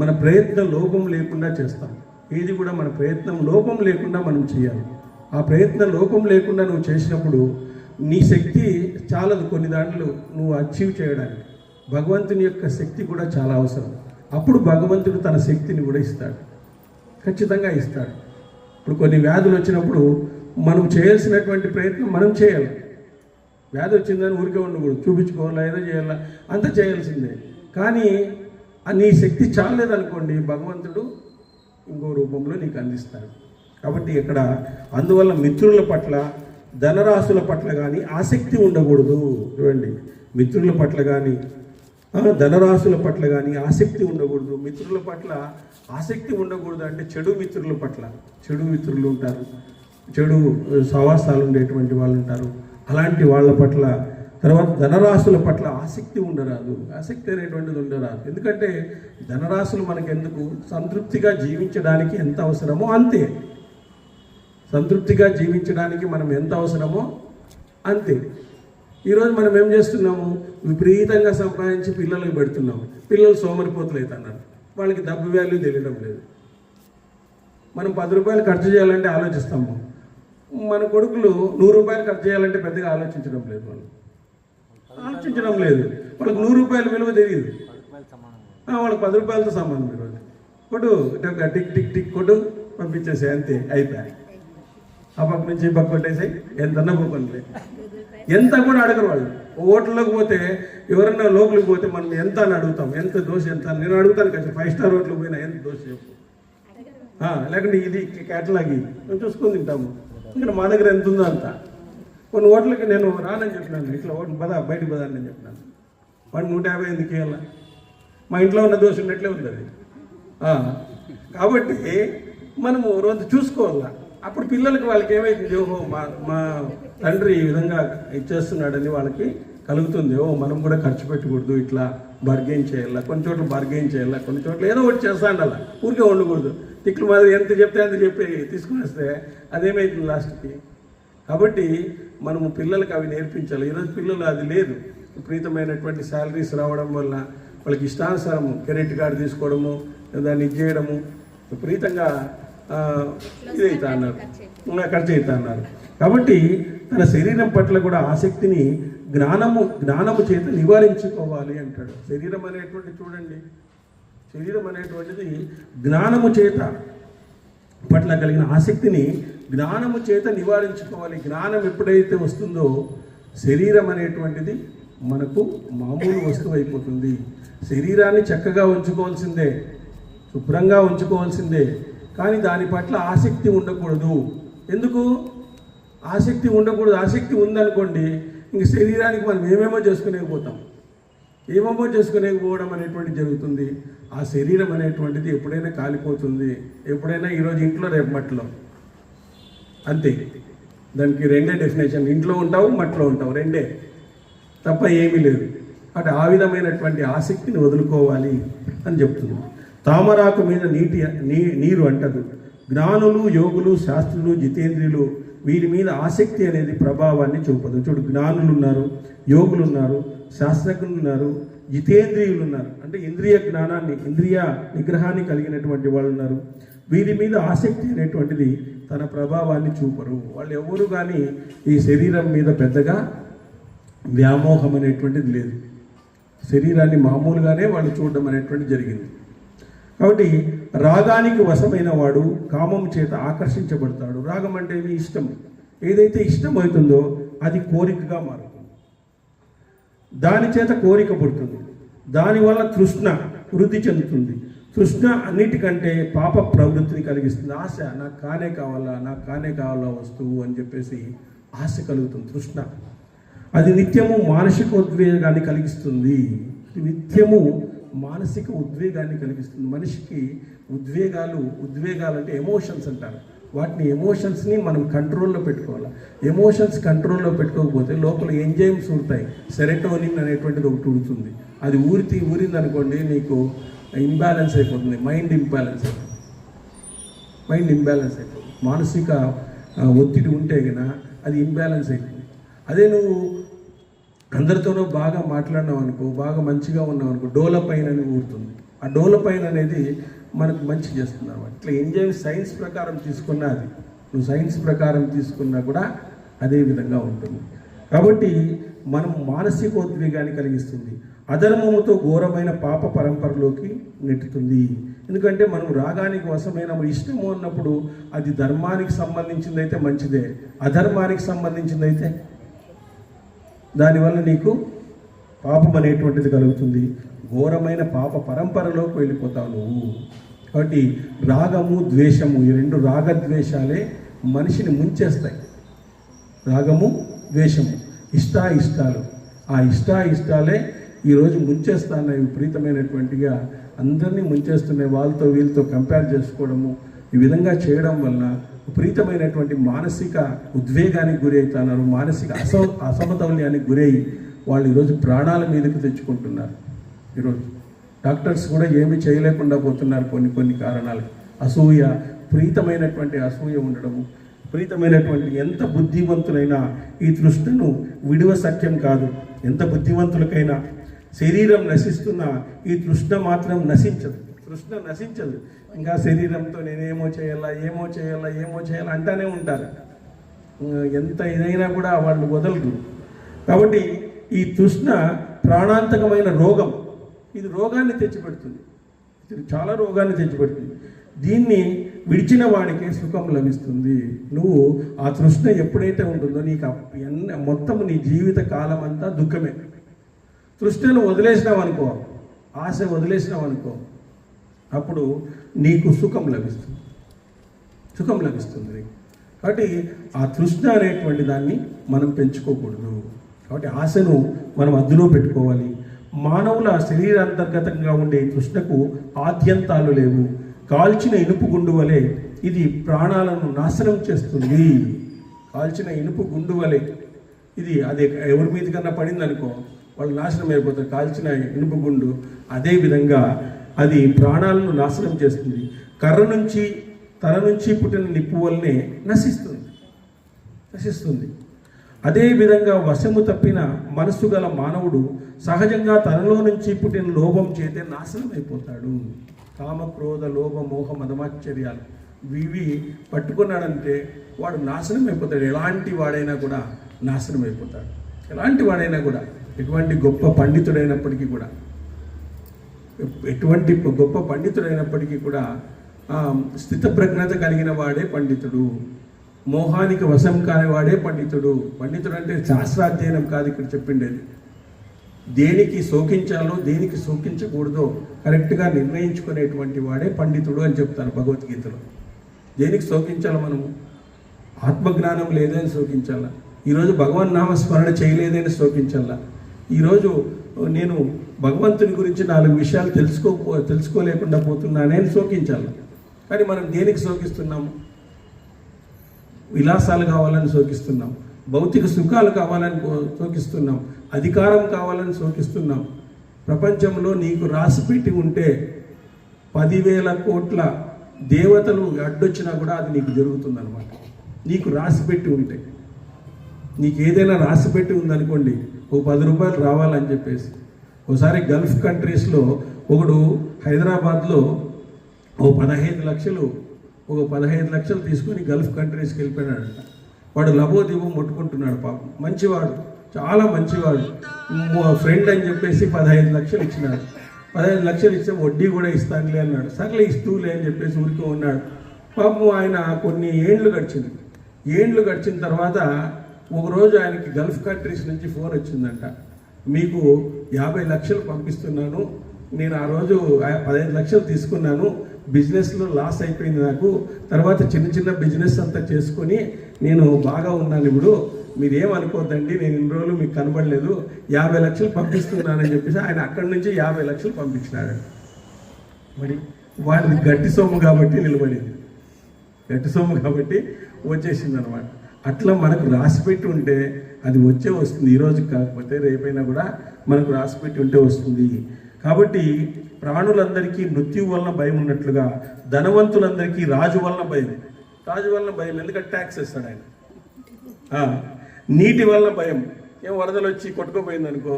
మన ప్రయత్నం లోపం లేకుండా చేస్తాం. ఏది కూడా మన ప్రయత్నం లోపం లేకుండా మనం చేయాలి. ఆ ప్రయత్నం లోపం లేకుండా నువ్వు చేసినప్పుడు నీ శక్తి చాలదు కొన్ని దాంట్లో నువ్వు అచీవ్ చేయడానికి. భగవంతుని యొక్క శక్తి కూడా చాలా అవసరం. అప్పుడు భగవంతుడు తన శక్తిని కూడా ఇస్తాడు, ఖచ్చితంగా ఇస్తాడు. ఇప్పుడు కొన్ని వ్యాధులు వచ్చినప్పుడు మనం చేయాల్సినటువంటి ప్రయత్నం మనం చేయాలి. వ్యాధి వచ్చిందని ఊరికే ఉండకూడదు, చూపించుకోవాలా, ఏదో చేయాలా, అంతా చేయాల్సిందే. కానీ నీ శక్తి చాలేదనుకోండి, భగవంతుడు ఇంకో రూపంలో నీకు అందిస్తాడు. కాబట్టి ఇక్కడ అందువల్ల మిత్రుల పట్ల ధనరాశుల పట్ల కానీ ఆసక్తి ఉండకూడదు. చూడండి, మిత్రుల పట్ల కానీ ధనరాశుల పట్ల కానీ ఆసక్తి ఉండకూడదు. మిత్రుల పట్ల ఆసక్తి ఉండకూడదు అంటే చెడు మిత్రుల పట్ల, చెడు మిత్రులు ఉంటారు, చెడు సహవాసాలు ఉండేటువంటి వాళ్ళు ఉంటారు. అలాంటి వాళ్ళ పట్ల, తర్వాత ధనరాశుల పట్ల ఆసక్తి ఉండరాదు. ఆసక్తి అనేటువంటిది ఉండరాదు. ఎందుకంటే ధనరాశులు మనకెందుకు, సంతృప్తిగా జీవించడానికి ఎంత అవసరమో అంతే. సంతృప్తిగా జీవించడానికి మనం ఎంత అవసరమో అంతే. ఈరోజు మనం ఏం చేస్తున్నాము, విపరీతంగా సంపాదించి పిల్లలకు పెడుతున్నాము. పిల్లలు సోమరిపోతులు అవుతున్నారు, వాళ్ళకి డబ్బు వాల్యూ తెలియడం లేదు. మనం 10 రూపాయలు ఖర్చు చేయాలంటే ఆలోచిస్తాము. మన కొడుకులు 100 రూపాయలు ఖర్చు చేయాలంటే పెద్దగా ఆలోచించడం లేదు. వాళ్ళు ఆలోచించడం లేదు. వాళ్ళకి 100 రూపాయల విలువ తెలియదు. వాళ్ళకి 10 రూపాయలతో సంబంధం. ఈరోజు కొడు టిక్ టిక్ టిక్ కొడు పంపించేసే, అంతే, అయిపోయాయి. ఆ పక్క నుంచి పక్క కొట్టేసాయి, ఎంతన్నా పోకుండా ఎంత కూడా అడగరు వాళ్ళు. హోటల్లోకి పోతే ఎవరన్నా లోపలికి పోతే మనం ఎంత అని అడుగుతాం, ఎంత దోశ ఎంత. నేను అడుగుతాను కదా, 5 స్టార్ హోటల్కి పోయినా ఎంత దోశ చెప్పు, లేకుంటే ఇది క్యాటలాగ్ మేము చూసుకొని తింటాము. ఇంకా మా దగ్గర ఎంత ఉందో అంత. కొన్ని హోటల్కి నేను రానని చెప్పినాను, ఇట్లా హోటల్ బయటికి పదా అని చెప్పినాను. వాడు 150 ఎందుకు ఇవ్వాల, మా ఇంట్లో ఉన్న దోశ ఉన్నట్లే ఉంది అది. కాబట్టి మనము రోజు చూసుకోవాలా. అప్పుడు పిల్లలకి వాళ్ళకి ఏమైతుంది, ఓహో మా తండ్రి ఈ విధంగా ఇచ్చేస్తున్నాడని వాళ్ళకి కలుగుతుంది. ఓ మనం కూడా ఖర్చు పెట్టకూడదు, ఇట్లా బార్గెయిన్ చేయాలా, కొన్ని చోట్ల బార్గెయిన్ చేయాలా, కొన్ని చోట్ల ఏదో ఒకటి చేస్తా ఉండాలి, ఊరికే ఉండకూడదు. తిట్లు మాదిరి ఎంత చెప్తే అంత చెప్పి తీసుకుని వస్తే అదేమైతుంది లాస్ట్కి. కాబట్టి మనము పిల్లలకి అవి నేర్పించాలి. ఈరోజు పిల్లలు అది లేదు. విపరీతమైనటువంటి శాలరీస్ రావడం వల్ల వాళ్ళకి ఇష్టానుసారము క్రెడిట్ కార్డు తీసుకోవడము, దాన్ని ఇది చేయడము, విపరీతంగా ఇదవుతా అన్నారు, ఖర్చు అవుతా అన్నారు. కాబట్టి తన శరీరం పట్ల కూడా ఆసక్తిని జ్ఞానము చేత నివారించుకోవాలి అంటాడు. శరీరం అనేటువంటి చూడండి, శరీరం అనేటువంటిది జ్ఞానము చేత పట్ల కలిగిన ఆసక్తిని జ్ఞానము చేత నివారించుకోవాలి. జ్ఞానం ఎప్పుడైతే వస్తుందో శరీరం అనేటువంటిది మనకు మామూలు వస్తువు అయిపోతుంది. శరీరాన్ని చక్కగా ఉంచుకోవాల్సిందే, శుభ్రంగా ఉంచుకోవాల్సిందే, కానీ దాని పట్ల ఆసక్తి ఉండకూడదు. ఎందుకు ఆసక్తి ఉండకూడదు? ఆసక్తి ఉందనుకోండి, ఇంక శరీరానికి మనం ఏమేమో చేసుకునేకపోతాం. ఏమేమో చేసుకునేకపోవడం అనేటువంటిది జరుగుతుంది. ఆ శరీరం అనేటువంటిది ఎప్పుడైనా కాలిపోతుంది, ఎప్పుడైనా ఈరోజు ఇంట్లో రేపు మట్లో, అంతే. దానికి రెండే డెఫినేషన్, ఇంట్లో ఉంటావు మట్టిలో ఉంటావు, రెండే తప్ప ఏమీ లేదు. అంటే ఆ విధమైనటువంటి ఆసక్తిని వదులుకోవాలి అని చెప్తుంది. తామరాకు మీద నీరు అంటదు. జ్ఞానులు, యోగులు, శాస్త్రులు, జితేంద్రియులు వీరి మీద ఆసక్తి అనేది ప్రభావాన్ని చూపదు. చూడు, జ్ఞానులు ఉన్నారు, యోగులు ఉన్నారు, శాస్త్రజ్ఞులు ఉన్నారు, జితేంద్రియులు ఉన్నారు, అంటే ఇంద్రియ జ్ఞానాన్ని, ఇంద్రియ నిగ్రహాన్ని కలిగినటువంటి వాళ్ళు ఉన్నారు. వీరి మీద ఆసక్తి అనేటువంటిది తన ప్రభావాన్ని చూపరు. వాళ్ళు ఎవరు కానీ ఈ శరీరం మీద పెద్దగా వ్యామోహం అనేటువంటిది లేదు. శరీరాన్ని మామూలుగానే వాళ్ళు చూడడం అనేటువంటి జరిగింది. కాబట్టి రాగానికి వశమైన వాడు కామం చేత ఆకర్షించబడతాడు. రాగం అంటే ఇష్టం. ఏదైతే ఇష్టం అవుతుందో అది కోరికగా మారుతుంది. దాని చేత కోరిక పుడుతుంది. దానివల్ల తృష్ణ వృద్ధి చెందుతుంది. తృష్ణ అన్నిటికంటే పాప ప్రవృత్తిని కలిగిస్తుంది. ఆశ, నాకు కానే కావాలా వస్తువు అని చెప్పేసి ఆశ కలుగుతుంది. తృష్ణ అది నిత్యము మానసిక ఉద్వేగాన్ని కలిగిస్తుంది. నిత్యము మానసిక ఉద్వేగాన్ని కలిగిస్తుంది. మనిషికి ఉద్వేగాలు అంటే ఎమోషన్స్ అంటారు. వాటిని ఎమోషన్స్ని మనం కంట్రోల్లో పెట్టుకోవాలి. ఎమోషన్స్ కంట్రోల్లో పెట్టుకోకపోతే లోపల ఎంజైమ్స్ ఊరుతాయి. సెరటోనిన్ అనేటువంటిది ఒకటి ఉడుతుంది. అది ఊరింది అనుకోండి, నీకు ఇంబ్యాలెన్స్ అయిపోతుంది. మైండ్ ఇంబ్యాలెన్స్ అయిపోతుంది. మానసిక ఒత్తిడి ఉంటే కనుక అది ఇంబ్యాలెన్స్ అయిపోతుంది. అదే నువ్వు అందరితోనూ బాగా మాట్లాడినావు అనుకో, బాగా మంచిగా ఉన్నావు అనుకో, డోలపైన అని ఊరుతుంది. ఆ డోలపైన అనేది మనకు మంచి చేస్తుంది అన్నమాట. ఇట్లా ఎంజాయ్ సైన్స్ ప్రకారం తీసుకున్నా, అది నువ్వు సైన్స్ ప్రకారం తీసుకున్నా కూడా అదే విధంగా ఉంటుంది. కాబట్టి మనం మానసికోద్వేగాన్ని కలిగిస్తుంది. అధర్మముతో ఘోరమైన పాప పరంపరలోకి నెట్టుతుంది. ఎందుకంటే మనం రాగానికి వశమైన ఇష్టము అన్నప్పుడు అది ధర్మానికి సంబంధించింది అయితే మంచిదే, అధర్మానికి సంబంధించింది అయితే దానివల్ల నీకు పాపం అనేటువంటిది కలుగుతుంది. ఘోరమైన పాప పరంపరలోకి వెళ్ళిపోతావు నువ్వు. కాబట్టి రాగము, ద్వేషము, ఈ రెండు రాగద్వేషాలే మనిషిని ముంచేస్తాయి. రాగము, ద్వేషము, ఇష్టాలు. ఆ ఇష్టాలే ఈరోజు ముంచేస్తున్నాయి. విపరీతమైనటువంటిగా అందరినీ ముంచేస్తున్నాయి. వాళ్ళతో వీళ్ళతో కంపేర్ చేసుకోవడము, ఈ విధంగా చేయడం వల్ల విపరీతమైనటువంటి మానసిక ఉద్వేగానికి గురి అవుతున్నారు. మానసిక అసమతౌల్యానికి గురై వాళ్ళు ఈరోజు ప్రాణాల మీదకి తెచ్చుకుంటున్నారు. ఈరోజు డాక్టర్స్ కూడా ఏమీ చేయలేకుండా పోతున్నారు కొన్ని కారణాలు. అసూయ, విపరీతమైనటువంటి అసూయ ఉండడము, విపరీతమైనటువంటి ఎంత బుద్ధివంతులైనా ఈ తృష్ణను విడువ సఖ్యం కాదు. ఎంత బుద్ధివంతులకైనా శరీరం నశిస్తున్న ఈ తృష్ణ మాత్రం నశించదు. తృష్ణ నశించదు. ఇంకా శరీరంతో నేనేమో చేయాలా అంటానే ఉంటారు. ఎంత ఇదైనా కూడా వాళ్ళు వదలరు. కాబట్టి ఈ తృష్ణ ప్రాణాంతకమైన రోగం. ఇది రోగాన్ని తెచ్చిపెడుతుంది. ఇది చాలా రోగాన్ని తెచ్చిపెడుతుంది. దీన్ని విడిచిన వాడికే సుఖం లభిస్తుంది. నువ్వు ఆ తృష్ణ ఎప్పుడైతే ఉంటుందో నీకు మొత్తం నీ జీవిత కాలం అంతా దుఃఖమే. తృష్ణను వదిలేసినావు అనుకో, ఆశ వదిలేసినావు అనుకో, అప్పుడు నీకు సుఖం లభిస్తుంది నీకు. కాబట్టి ఆ తృష్ణ అనేటువంటి దాన్ని మనం పెంచుకోకూడదు. కాబట్టి ఆశను మనం అదులో పెట్టుకోవాలి. మానవుల శరీరాంతర్గతంగా ఉండే తృష్ణకు ఆద్యంతాలు లేవు. కాల్చిన ఇనుపు గుండు వలె ఇది ప్రాణాలను నాశనం చేస్తుంది. కాల్చిన ఇనుపు గుండు వలె ఇది, అది ఎవరి మీద కన్నా పడింది అనుకో వాళ్ళు నాశనం అయిపోతారు. కాల్చిన ఇనుపు గుండు అదే విధంగా అది ప్రాణాలను నాశనం చేస్తుంది. తల నుంచి పుట్టిన నిప్పు వల్లనే నశిస్తుంది. అదేవిధంగా వశము తప్పిన మనస్సు గల మానవుడు సహజంగా తనలో నుంచి పుట్టిన లోభం చేతే నాశనం అయిపోతాడు. కామ, క్రోధ, లోభ, మోహ, మదమాశ్చర్యాలు ఇవి పట్టుకున్నాడంటే వాడు నాశనం అయిపోతాడు. ఎలాంటి వాడైనా కూడా నాశనం అయిపోతాడు. ఎటువంటి గొప్ప పండితుడైనప్పటికీ కూడా స్థితప్రజ్ఞత కలిగిన వాడే పండితుడు. మోహానికి వశం కాని వాడే పండితుడు. పండితుడు అంటే శాస్త్రాధ్యయనం కాదు ఇక్కడ చెప్పిండేది. దేనికి శోకించాలో దేనికి శోకించకూడదో కరెక్ట్గా నిర్ణయించుకునేటువంటి వాడే పండితుడు అని చెప్తాను భగవద్గీతలో. దేనికి శోకించాలో మనము? ఆత్మజ్ఞానం లేదని శోకించాలా, ఈరోజు భగవన్ నామస్మరణ చేయలేదని శోకించాలా, ఈరోజు నేను భగవంతుని గురించి 4 విషయాలు తెలుసుకోలేకుండా పోతున్నానని శోకించాలి. కానీ మనం దేనికి శోకిస్తున్నాము? విలాసాలు కావాలని శోకిస్తున్నాం, భౌతిక సుఖాలు కావాలని శోకిస్తున్నాం, అధికారం కావాలని శోకిస్తున్నాం. ప్రపంచంలో నీకు రాసిపెట్టి ఉంటే 10,000 కోట్ల దేవతలు అడ్డొచ్చినా కూడా అది నీకు జరుగుతుందన్నమాట. నీకు రాసిపెట్టి ఉంటే, నీకు ఏదైనా రాసిపెట్టి ఉందనుకోండి, ఒక 10 రూపాయలు రావాలని చెప్పేసి. ఒకసారి గల్ఫ్ కంట్రీస్లో ఒకడు హైదరాబాద్లో ఓ 15 లక్షలు తీసుకొని గల్ఫ్ కంట్రీస్కి వెళ్ళిపోయినాడంట. వాడు లబోదిబో ముట్టుకుంటున్నాడు పాపం, మంచివాడు, చాలా మంచివాడు, ఫ్రెండ్ అని చెప్పేసి 15 లక్షలు ఇచ్చినాడు. 15 లక్షలు ఇస్తే వడ్డీ కూడా ఇస్తానులే అన్నాడు. సర్లే ఇస్తూలే అని చెప్పేసి ఊరికే ఉన్నాడు. పాపం ఆయన కొన్ని ఏండ్లు గడిచిన తర్వాత ఒకరోజు ఆయనకి గల్ఫ్ కంట్రీస్ నుంచి ఫోన్ వచ్చిందంట, మీకు 50 లక్షలు పంపిస్తున్నాను, నేను ఆ రోజు 15 లక్షలు తీసుకున్నాను, బిజినెస్లో లాస్ అయిపోయింది నాకు, తర్వాత చిన్న బిజినెస్ అంతా చేసుకొని నేను బాగా ఉన్నాను, ఇప్పుడు మీరేమనుకోద్దండి, నేను ఇన్ని రోజులు మీకు కనబడలేదు, 50 లక్షలు పంపిస్తున్నానని చెప్పేసి ఆయన అక్కడి నుంచి 50 లక్షలు పంపించినాడు. మరి వాడిని గట్టి సొమ్ము కాబట్టి నిలబడింది, గట్టి సొమ్ము కాబట్టి వచ్చేసింది అనమాట. అట్లా మనకు రాసిపెట్టి ఉంటే అది వస్తుంది, ఈరోజు కాకపోతే రేపైనా కూడా మనకు రాసిపెట్టి ఉంటే వస్తుంది. కాబట్టి ప్రాణులందరికీ మృత్యువు వలన భయం ఉన్నట్లుగా ధనవంతులందరికీ రాజు వలన భయం. ఎందుకంటే ట్యాక్స్ వేస్తాడు ఆయన. నీటి వలన భయం, ఏం వరదలు వచ్చి కొట్టుకుపోయింది అనుకో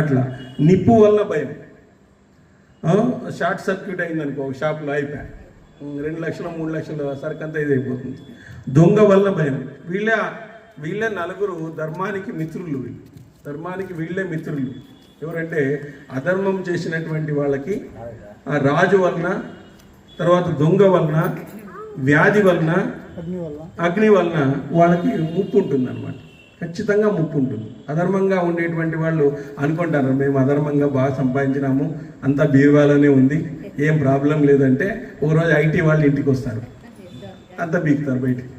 అట్లా. నిప్పు వలన భయం, షార్ట్ సర్క్యూట్ అయిందనుకో షాప్లో అయిపోయా, 2 లక్షలు 3 లక్షలు సరుకంతా ఇది అయిపోతుంది. దొంగ వలన భయం. వీళ్ళే 4 ధర్మానికి మిత్రులు. వీళ్ళే మిత్రులు. ఎవరంటే అధర్మం చేసినటువంటి వాళ్ళకి రాజు వలన, తర్వాత దొంగ వలన, వ్యాధి వలన, అగ్ని వలన వాళ్ళకి ముప్పు ఉంటుంది అన్నమాట. ఖచ్చితంగా ముప్పు ఉంటుంది. అధర్మంగా ఉండేటువంటి వాళ్ళు అనుకుంటారు, మేము అధర్మంగా బాగా సంపాదించినాము, అంతా బీరువాలోనే ఉంది, ఏం ప్రాబ్లం లేదంటే ఒకరోజు ఐటీ వాళ్ళు ఇంటికి వస్తారు, అంతా బీకుతారు బయటికి.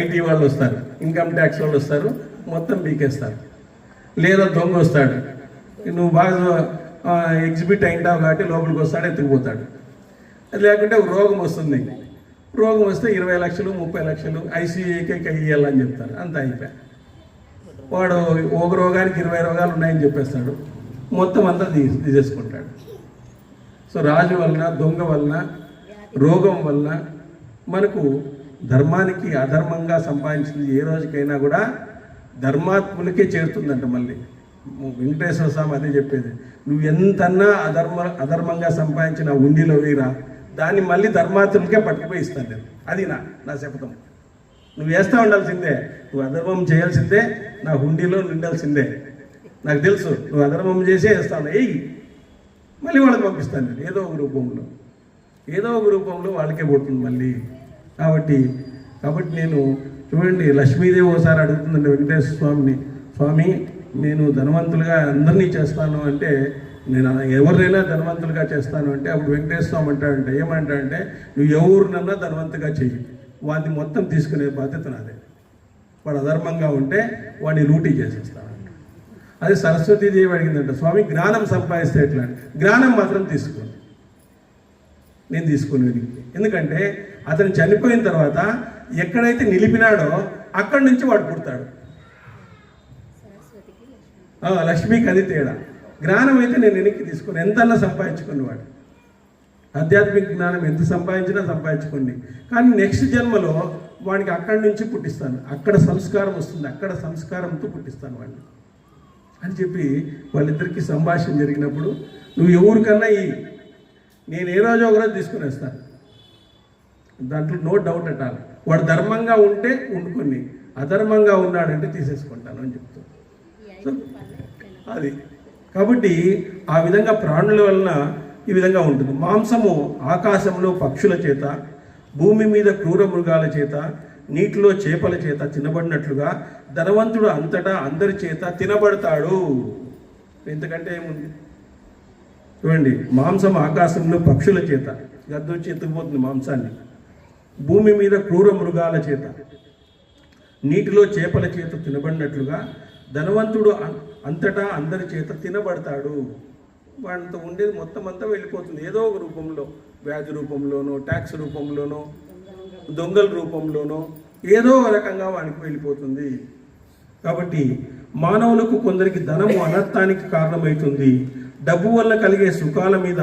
ఐటీ వాళ్ళు వస్తారు, ఇన్కమ్ ట్యాక్స్ వాళ్ళు వస్తారు, మొత్తం బీకేస్తారు. లేదా దొంగ వస్తాడు, నువ్వు బాగా ఎగ్జిబిట్ అయినావు కాబట్టి లోపలికి వస్తాడు, ఎత్తుకుపోతాడు. లేకుంటే రోగం వస్తుంది, రోగం వస్తే 20 లక్షలు 30 లక్షలు ఐసీయూకే ఇవ్వాలని చెప్తారు, అంత అయిపోయా. వాడు ఒక రోగానికి 20 రోగాలు ఉన్నాయని చెప్పేస్తాడు, మొత్తం అంతా తీసేసుకుంటాడు. సో రాజు వలన, దొంగ వలన, రోగం వలన మనకు ధర్మానికి అధర్మంగా సంపాదించింది ఏ రోజుకైనా కూడా ధర్మాత్ములకే చేరుతుందంట. మళ్ళీ వెంకటేశ్వర స్వామి అదే చెప్పేది, నువ్వు ఎంతన్నా అధర్మంగా సంపాదించిన ఉండిలో వేయరా, దాన్ని మళ్ళీ ధర్మాత్ములకే పట్టుకుపోయి ఇస్తాను నేను. అది నా శపథం. నువ్వు వేస్తూ ఉండాల్సిందే, నువ్వు అధర్మం చేయాల్సిందే, నా హుండీలో నిండాల్సిందే. నాకు తెలుసు నువ్వు అధర్మం చేసే వేస్తాను, మళ్ళీ వాళ్ళకి పంపిస్తాను నేను. ఏదో ఒక రూపంలో వాళ్ళకే పోతుంది మళ్ళీ. కాబట్టి నేను చూడండి, లక్ష్మీదేవి ఒకసారి అడుగుతుందండి వెంకటేశ్వర స్వామిని, స్వామి నేను ధనవంతులుగా అందరినీ చేస్తాను అంటే, నేను ఎవరినైనా ధనవంతులుగా చేస్తాను అంటే, అప్పుడు వెంకటేశ్వర స్వామి అంటాడంటే, ఏమంటాడంటే, నువ్వు ఎవరినన్నా ధనవంతుగా చెయ్యి, వాడిని మొత్తం తీసుకునే బాధ్యత నాదే. వాడు అధర్మంగా ఉంటే వాడిని లూటీ చేసేస్తాను. అది సరస్వతీదేవి అడిగిందంట, స్వామి జ్ఞానం సంపాదిస్తే ఎట్లా? జ్ఞానం మాత్రం తీసుకోండి, నేను తీసుకునేది. ఎందుకంటే అతను చనిపోయిన తర్వాత ఎక్కడైతే నిలిపినాడో అక్కడి నుంచి వాడు పుడతాడు. లక్ష్మికి అది తేడా. జ్ఞానం అయితే నేను వెనక్కి తీసుకుని ఎంతన్నా సంపాదించుకుని వాడు, ఆధ్యాత్మిక జ్ఞానం ఎంత సంపాదించుకోండి, కానీ నెక్స్ట్ జన్మలో వాడికి అక్కడి నుంచి పుట్టిస్తాను, అక్కడ సంస్కారం వస్తుంది, అక్కడ సంస్కారంతో పుట్టిస్తాను వాడిని అని చెప్పి వాళ్ళిద్దరికీ సంభాషణ జరిగినప్పుడు, నువ్వు ఎవరికన్నా నేను ఏ రోజు ఒకరోజు తీసుకుని వస్తాను, దాంట్లో నో డౌట్ అట్ ఆల్. వాడు ధర్మంగా ఉంటే ఉండుకొని, అధర్మంగా ఉన్నాడంటే తీసేసుకుంటాను అని చెప్తాను. సో అది కాబట్టి ఆ విధంగా ప్రాణుల వలన ఈ విధంగా ఉంటుంది. మాంసము ఆకాశంలో పక్షుల చేత, భూమి మీద క్రూర మృగాల చేత, నీటిలో చేపల చేత తినబడినట్లుగా ధనవంతుడు అంతటా అందరి చేత తినబడతాడు. ఎంతకంటే ఏముంది చూడండి, మాంసం ఆకాశంలో పక్షుల చేత, గద్దొచ్చి ఎత్తుకుపోతుంది మాంసాన్ని, భూమి మీద క్రూర మృగాల చేత, నీటిలో చేపల చేత తినబడినట్లుగా ధనవంతుడు అంతటా అందరి చేత తినబడతాడు. వాడితో ఉండేది మొత్తం అంతా వెళ్ళిపోతుంది ఏదో ఒక రూపంలో, వ్యాధి రూపంలోనో, ట్యాక్స్ రూపంలోనో, దొంగల రూపంలోనో, ఏదో రకంగా వానికి వెళ్ళిపోతుంది. కాబట్టి మానవులకు కొందరికి ధనము అనర్థానికి కారణమవుతుంది. డబ్బు వల్ల కలిగే సుఖాల మీద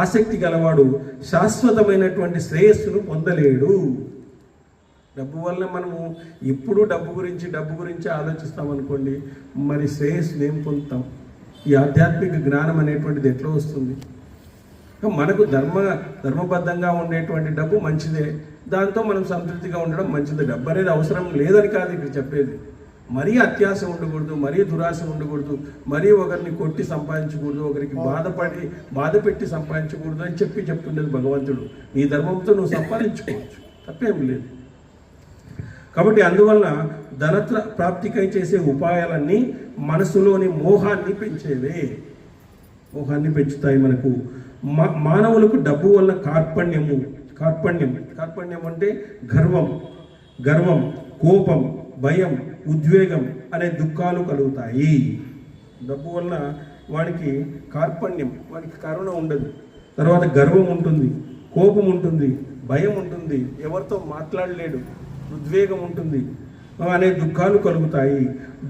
ఆసక్తి గలవాడు శాశ్వతమైనటువంటి శ్రేయస్సును పొందలేడు. డబ్బు వల్ల మనము ఎప్పుడు డబ్బు గురించి ఆలోచిస్తామనుకోండి, మరి శ్రేయస్సును ఏం పొందుతాం? ఈ ఆధ్యాత్మిక జ్ఞానం అనేటువంటిది ఎట్లా వస్తుంది? మనకు ధర్మబద్ధంగా ఉండేటువంటి డబ్బు మంచిదే, దాంతో మనం సంతృప్తిగా ఉండడం మంచిది. డబ్బు అనేది అవసరం లేదని కాదు ఇక్కడ చెప్పేది. మరీ అత్యాశ ఉండకూడదు, మరీ దురాశ ఉండకూడదు, మరీ ఒకరిని కొట్టి సంపాదించకూడదు, ఒకరికి బాధ పెట్టి సంపాదించకూడదు అని చెప్తుండేది భగవంతుడు. నీ ధర్మంతో నువ్వు సంపాదించుకోవచ్చు, తప్పేం లేదు. కాబట్టి అందువల్ల ప్రాప్తికై చేసే ఉపాయాలన్నీ మనసులోని మోహాన్ని పెంచుతాయి. మనకు మానవులకు డబ్బు వల్ల కార్పణ్యం అంటే గర్వం, కోపం, భయం, ఉద్వేగం అనే దుఃఖాలు కలుగుతాయి. డబ్బు వల్ల వాడికి కార్పణ్యం, వాడికి కరుణ ఉండదు, తర్వాత గర్వం ఉంటుంది, కోపం ఉంటుంది, భయం ఉంటుంది, ఎవరితో మాట్లాడలేడు, ఉద్వేగం ఉంటుంది అనే దుఃఖాలు కలుగుతాయి.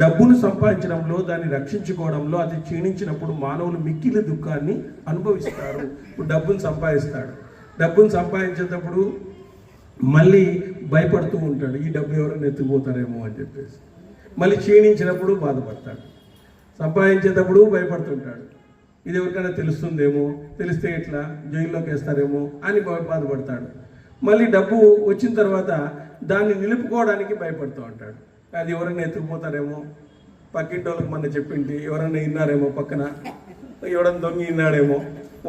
డబ్బును సంపాదించడంలో, దాన్ని రక్షించుకోవడంలో అది క్షీణించినప్పుడు మానవులు మిక్కిలి దుఃఖాన్ని అనుభవిస్తారు. ఇప్పుడు డబ్బును సంపాదించేటప్పుడు మళ్ళీ భయపడుతూ ఉంటాడు, ఈ డబ్బు ఎవరైనా ఎత్తుకుపోతారేమో అని చెప్పేసి. మళ్ళీ క్షీణించినప్పుడు బాధపడతాడు, సంపాదించేటప్పుడు భయపడుతుంటాడు, ఇది ఎవరికైనా తెలుస్తుందేమో, తెలిస్తే ఎట్లా జైల్లోకి వేస్తారేమో అని బాధపడతాడు. మళ్ళీ డబ్బు వచ్చిన తర్వాత దాన్ని నిలుపుకోవడానికి భయపడుతూ ఉంటాడు, అది ఎవరైనా ఎత్తుకుపోతారేమో, పక్కింటి వాళ్ళకి మన చెప్పింటి ఎవరైనా విన్నారేమో, పక్కన ఎవడన్నా దొంగి విన్నాడేమో,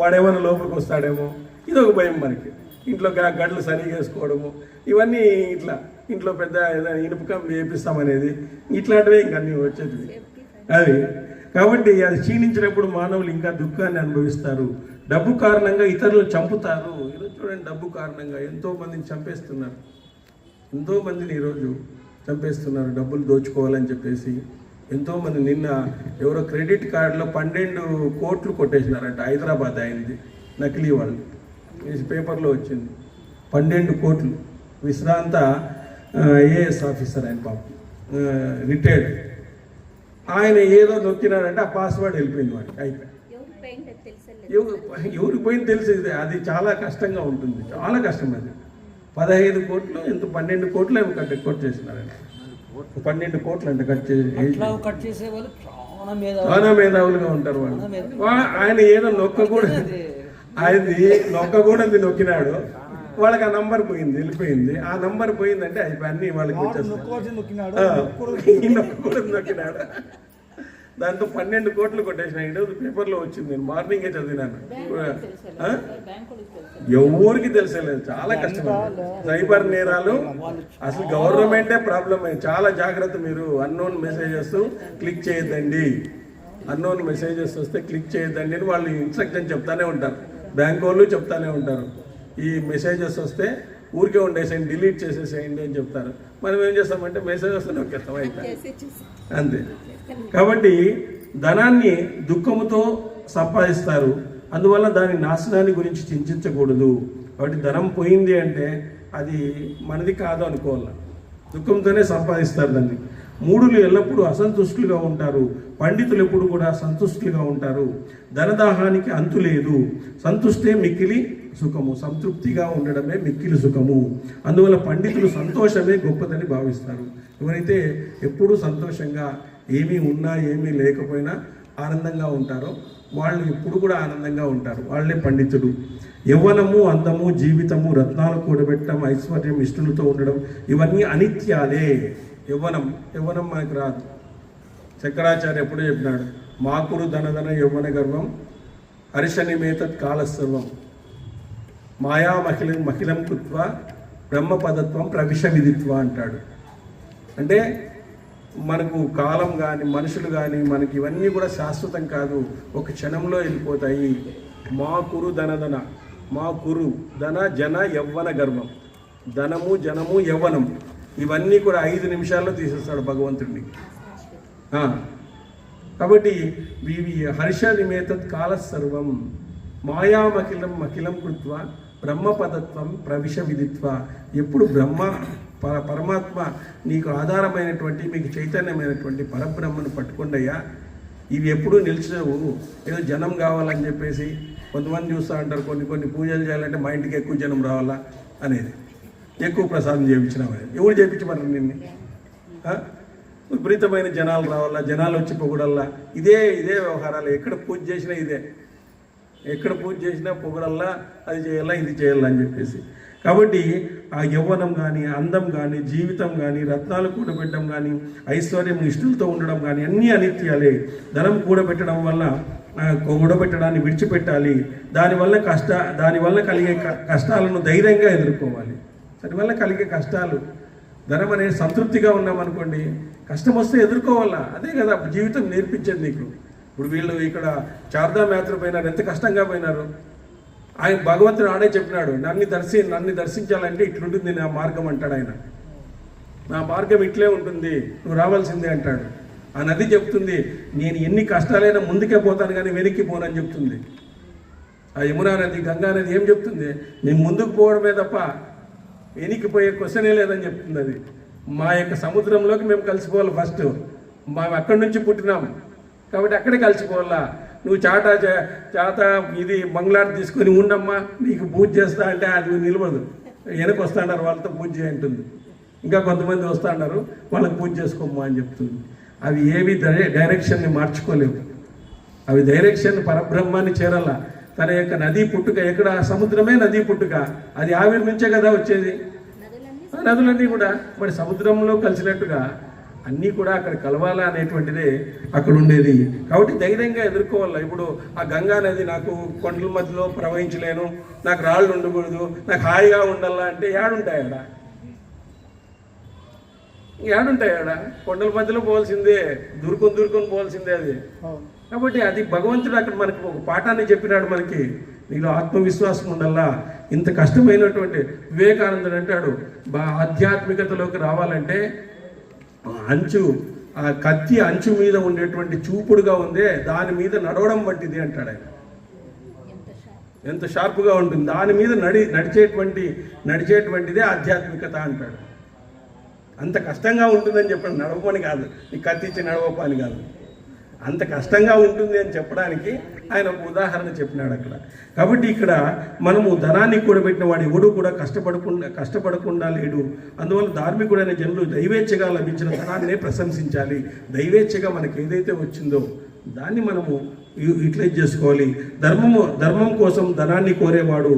వాడేమైనా లోపలికి వస్తాడేమో, ఇది ఒక భయం మనకి. ఇంట్లో గడ్డలు సరిగా వేసుకోవడము, ఇవన్నీ ఇట్లా ఇంట్లో పెద్ద ఏదైనా ఇనుపకం వేపిస్తామనేది, ఇట్లాంటివే ఇంకా అన్నీ వచ్చేది అది. కాబట్టి అది క్షీణించినప్పుడు మానవులు ఇంకా దుఃఖాన్ని అనుభవిస్తారు. డబ్బు కారణంగా ఇతరులను చంపుతారు. ఈరోజు చూడండి, డబ్బు కారణంగా ఎంతో మందిని చంపేస్తున్నారు, డబ్బులు దోచుకోవాలని చెప్పేసి. ఎంతోమంది నిన్న ఎవరో క్రెడిట్ కార్డులో 12 కోట్లు కొట్టేసినారంట, హైదరాబాద్ అయింది, నకిలీ వాళ్ళు, పేపర్లో వచ్చింది. 12 కోట్లు. విశ్రాంత ఐఏఎస్ ఆఫీసర్ ఆయన, పాపం రిటైర్డ్. ఆయన ఏదో నొక్కినాడంటే ఆ పాస్వర్డ్ వెళ్ళిపోయింది వాడికి, అయిపోయి. ఎవరికి పోయింది తెలిసింది. అది చాలా కష్టంగా ఉంటుంది, చాలా కష్టం. అది 15 కోట్లు, ఎంత 12 కోట్లు ఏమో కట్ చేసినారండి. 12 కోట్లు అంటే కట్ చేసే వాళ్ళు చాలా మేధావులుగా ఉంటారు వాళ్ళు. ఆయన ఏదో నొక్కకూడదు నొక్కినాడు, వాళ్ళకి ఆ నంబర్ వెళ్ళిపోయింది. ఆ నంబర్ పోయిందంటే అయిపోయి అన్ని వాళ్ళకి నొక్కినాడు. దాంతో 12 కోట్లు కొట్టేసిన. ఈరోజు పేపర్లో వచ్చింది, నేను మార్నింగే చదివినాను. ఎవరికి తెలిసలేదు, చాలా కష్టం. సైబర్ నేరాలు అసలు గవర్నమెంటే ప్రాబ్లం. చాలా జాగ్రత్త. మీరు అన్నోన్ మెసేజెస్ క్లిక్ చేయొద్దండి, అన్నోన్ మెసేజెస్ వస్తే క్లిక్ చేయొద్దండి అని వాళ్ళు ఇన్స్ట్రక్షన్ చెప్తానే ఉంటారు, బ్యాంక్ వాళ్ళు చెప్తానే ఉంటారు. ఈ మెసేజెస్ వస్తే ఊరికే ఉండేసేయండి, డిలీట్ చేసేసేయండి అని చెప్తారు. మనం ఏం చేస్తామంటే మెసేజ్ వస్తే నొక్కేస్తాం, అయితే అంతే. కాబట్టి ధనాన్ని దుఃఖముతో సంపాదిస్తారు, అందువల్ల దాని నాశనాన్ని గురించి చింతించకూడదు. కాబట్టి ధనం పోయింది అంటే అది మనది కాదు అనుకోవాలి, దుఃఖంతోనే సంపాదిస్తారు దాన్ని. మూఢులు ఎల్లప్పుడూ అసంతుష్టులుగా ఉంటారు, పండితులు ఎప్పుడు కూడా సంతుష్టులుగా ఉంటారు. ధనదాహానికి అంతు లేదు, సంతుష్టే మిక్కిలి సుఖము, సంతృప్తిగా ఉండడమే మిక్కిలి సుఖము. అందువల్ల పండితులు సంతోషమే గొప్పదని భావిస్తారు. ఎవరైతే ఎప్పుడూ సంతోషంగా ఏమీ ఉన్నా ఏమీ లేకపోయినా ఆనందంగా ఉంటారో వాళ్ళు ఎప్పుడు కూడా ఆనందంగా ఉంటారు, వాళ్ళే పండితుడు. యవ్వనము, అందము, జీవితము, రత్నాలు కూడబెట్టడం, ఐశ్వర్యం, ఇష్టలతో ఉండడం ఇవన్నీ అనిత్యాలే. యవ్వనం మనకు రాదు. శంకరాచార్య ఎప్పుడూ చెప్పినాడు, మాకురు ధనధన యవ్వన గర్వం హర్షనిమేతత్ కాలసర్వం మాయా మహిళం కృత్వ బ్రహ్మపదత్వం ప్రవిశ విదిత్వ అంటాడు. అంటే మనకు కాలం కానీ మనుషులు కానీ మనకి ఇవన్నీ కూడా శాశ్వతం కాదు, ఒక క్షణంలో వెళ్ళిపోతాయి. మా కురు ధన జన యవ్వన గర్వం. ధనము, జనము, యవ్వనం ఇవన్నీ కూడా 5 నిమిషాల్లో తీసేస్తాడు భగవంతుడిని. కాబట్టి హర్ష నిమేతత్ కాల సర్వం మాయామఖిలం కృత్వ బ్రహ్మపదత్వం ప్రవిశ విదిత్వ. ఎప్పుడు పరమాత్మ నీకు ఆధారమైనటువంటి మీకు చైతన్యమైనటువంటి పరబ్రహ్మను పట్టుకోండయ్యా. ఇవి ఎప్పుడూ నిలిచవు. ఏదో జనం కావాలని చెప్పేసి కొంతమంది చూస్తూ ఉంటారు, కొన్ని పూజలు చేయాలంటే మా ఇంటికి ఎక్కువ జనం రావాలా అనేది, ఎక్కువ ప్రసాదం చేయించినామని. ఎవరు చేయించమన్నారు నిన్ను? విపరీతమైన జనాలు రావాలా, జనాలు వచ్చి పొగడల్లా, ఇదే వ్యవహారాలు. ఎక్కడ పూజ చేసినా ఇదే, ఎక్కడ పూజ చేసినా పొగడల్లా, అది చేయాలా ఇది చేయాలా అని చెప్పేసి. కాబట్టి ఆ యవ్వనం కానీ, అందం కానీ, జీవితం కానీ, రత్నాలు కూడబెట్టడం కానీ, ఐశ్వర్యం ఇష్టలతో ఉండడం కానీ అన్నీ అనిత్యాలే. ధనం కూడబెట్టడం వల్ల కూడబెట్టడాన్ని విడిచిపెట్టాలి. దానివల్ల కలిగే కష్టాలను ధైర్యంగా ఎదుర్కోవాలి. దానివల్ల కలిగే కష్టాలు, ధనం అనేది సంతృప్తిగా ఉన్నామనుకోండి, కష్టం వస్తే ఎదుర్కోవాలా. అదే కదా జీవితం నేర్పించేది నీకు. ఇప్పుడు వీళ్ళు ఇక్కడ చార్ధామ్ యాత్ర పోయినారు, ఎంత కష్టంగా పోయినారు. ఆయన భగవంతుడు ఆడే చెప్పినాడు, నన్ను దర్శించాలంటే ఇట్లుంటుంది నా మార్గం అంటాడు ఆయన. నా మార్గం ఇట్లే ఉంటుంది, నువ్వు రావాల్సిందే అంటాడు. ఆ నది చెప్తుంది, నేను ఎన్ని కష్టాలైనా ముందుకే పోతాను కానీ వెనక్కి పోనని చెప్తుంది. ఆ యమునా నది, గంగా నది ఏం చెప్తుంది? నేను ముందుకు పోవడమే తప్ప వెనక్కి పోయే క్వశ్చనే లేదని చెప్తుంది. అది మా యొక్క సముద్రంలోకి మేము కలిసిపోవాలి. ఫస్ట్ మేము అక్కడి నుంచి పుట్టినాం కాబట్టి అక్కడే కలిసిపోవాలా. నువ్వు చాట ఇది బంగ్లాడు తీసుకొని ఉండమ్మా, నీకు పూజ చేస్తా అంటే అది నిలబడదు. వెనక్కి వస్తాడారు, వాళ్ళతో పూజ చేయంటుంది. ఇంకా కొంతమంది వస్తాడారు, వాళ్ళకి పూజ చేసుకోమ్మా అని చెప్తుంది. అవి ఏవి డైరెక్షన్ని మార్చుకోలేవు. అవి డైరెక్షన్ పరబ్రహ్మాన్ని చేరాల. తన యొక్క నదీ పుట్టుక ఎక్కడ? సముద్రమే నదీ పుట్టుక. అది ఆవిరి నుంచే కదా వచ్చేది. నదులన్నీ కూడా మరి సముద్రంలో కలిసినట్టుగా అన్నీ కూడా అక్కడ కలవాలా అనేటువంటిదే అక్కడ ఉండేది. కాబట్టి ధైర్యంగా ఎదుర్కోవాలి. ఇప్పుడు ఆ గంగా నది నాకు కొండల మధ్యలో ప్రవహించలేను, నాకు రాళ్ళు ఉండకూడదు, నాకు హాయిగా ఉండాలా అంటే ఏడుంటాయాడా? కొండల మధ్యలో పోవాల్సిందే, దూరుకొని పోవాల్సిందే అది. కాబట్టి అది భగవంతుడు అక్కడ మనకి ఒక పాఠాన్ని చెప్పినాడు మనకి. నీలో ఆత్మవిశ్వాసం ఉండాలా. ఇంత కష్టమైనటువంటి వివేకానందుడు అంటాడు, ఆధ్యాత్మికతలోకి రావాలంటే ఆ కత్తి అంచు మీద ఉండేటువంటి చూపుడుగా ఉందే దాని మీద నడవడం వంటిది అంటాడు ఆయన. ఎంత షార్ప్గా ఉంటుంది, దాని మీద నడిచేటువంటిదే ఆధ్యాత్మికత అంటాడు. అంత కష్టంగా ఉంటుందని చెప్పండి, నడవమని కాదు, నీ కత్తిచ్చి నడవప అని కాదు, అంత కష్టంగా ఉంటుంది అని చెప్పడానికి ఆయన ఒక ఉదాహరణ చెప్పినాడు అక్కడ. కాబట్టి ఇక్కడ మనము ధనాన్ని కూడబెట్టిన వాడు ఎవడు కూడా కష్టపడకుండా లేడు. అందువల్ల ధార్మికుడైన జనులు దైవేచ్ఛగా లభించిన ధనాన్నే ప్రశంసించాలి. దైవేచ్ఛగా మనకి ఏదైతే వచ్చిందో దాన్ని మనము యూటిలైజ్ చేసుకోవాలి. ధర్మం కోసం ధనాన్ని కోరేవాడు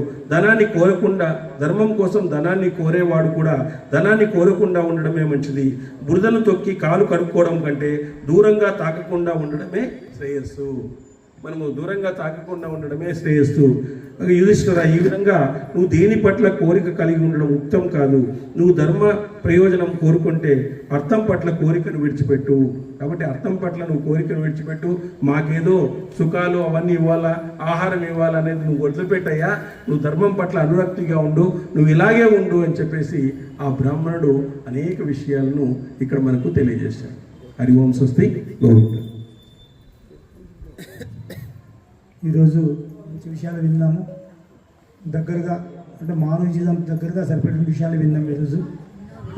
ధర్మం కోసం ధనాన్ని కోరేవాడు కూడా ధనాన్ని కోరకుండా ఉండడమే మంచిది. బురదను తొక్కి కాలు కడుక్కోవడం కంటే దూరంగా తాకకుండా ఉండడమే శ్రేయస్సు. మనము దూరంగా తాకకుండా ఉండడమే శ్రేయస్సు. యుధిష్ఠిరా, ఈ విధంగా నువ్వు దేని పట్ల కోరిక కలిగి ఉండడం ఉత్తమం కాదు. నువ్వు ధర్మ ప్రయోజనం కోరుకుంటే అర్థం పట్ల కోరికను విడిచిపెట్టు. కాబట్టి అర్థం పట్ల నువ్వు కోరికను విడిచిపెట్టు. మాకేదో సుఖాలు అవన్నీ ఇవ్వాలా, ఆహారం ఇవ్వాలా అనేది నువ్వు వదిలిపెట్టయ్యా. నువ్వు ధర్మం పట్ల అనురక్తిగా ఉండు, నువ్వు ఇలాగే ఉండు అని చెప్పేసి ఆ బ్రాహ్మణుడు అనేక విషయాలను ఇక్కడ మనకు తెలియజేశాడు. హరి ఓం స్వస్తి గోవింద. ఈరోజు మంచి విషయాలు విన్నాము. దగ్గరగా అంటే మానవ జీవితం దగ్గరగా సరిపడిన విషయాలు విన్నాము. ఈరోజు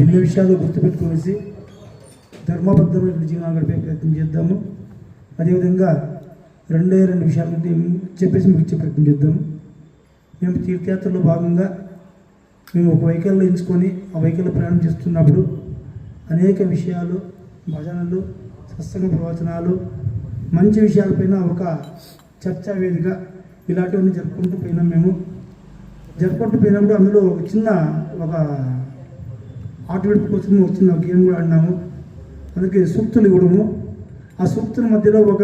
ఎన్నో విషయాలు గుర్తుపెట్టుకునేసి ధర్మబద్ధమైన జీవనాన్ని గడిపే ప్రయత్నం చేద్దాము. అదేవిధంగా రెండు విషయాలు చెప్పేసి ముగించే ప్రయత్నం చేద్దాము. మేము తీర్థయాత్రలో భాగంగా మేము ఒక వెహికల్లో ఎంచుకొని ఆ వెహికల్లో ప్రయాణం చేస్తున్నప్పుడు అనేక విషయాలు, భజనలు, సత్సంగ ప్రవచనాలు, మంచి విషయాలపైన ఒక చర్చా వేదిక ఇలాంటివన్నీ జరుపుకుంటూ పోయినాం. జరుపుకుంటూ పోయినప్పుడు అందులో ఒక ఆటవిడుపు కోసం ఒక చిన్న గేమ్ కూడా ఆడినాము. అందుకే సూక్తులు ఇవ్వడము. ఆ సూక్తుల మధ్యలో ఒక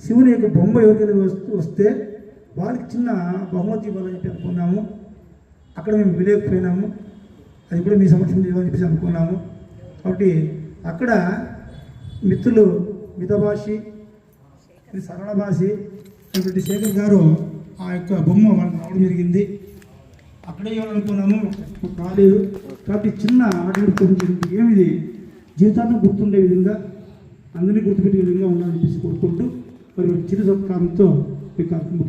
శివుని యొక్క బొమ్మ ఎవరికైనా వస్తే వాళ్ళకి చిన్న బహుమతి ఇవ్వాలని చెప్పి అనుకున్నాము. అక్కడ మేము విలేకపోయినాము. అది కూడా మీ సమక్షంలో ఇవ్వాలని చెప్పేసి అనుకున్నాము. కాబట్టి అక్కడ మిత్రులు మితభాషి, సరళ భాషి అయినటువంటి శేఖర్ గారు ఆ యొక్క బొమ్మ వాళ్ళకి రావడం జరిగింది. అక్కడే ఇవ్వాలనుకున్నాము, రాలేదు. కాబట్టి చిన్న ఆటలు ఏమిది జీవితాన్ని గుర్తుండే విధంగా, అందరినీ గుర్తుపెట్టే విధంగా ఉండాలని చెప్పేసి కోరుకుంటూ మరి చిరు సత్కారంతో ఈ కార్యక్రమం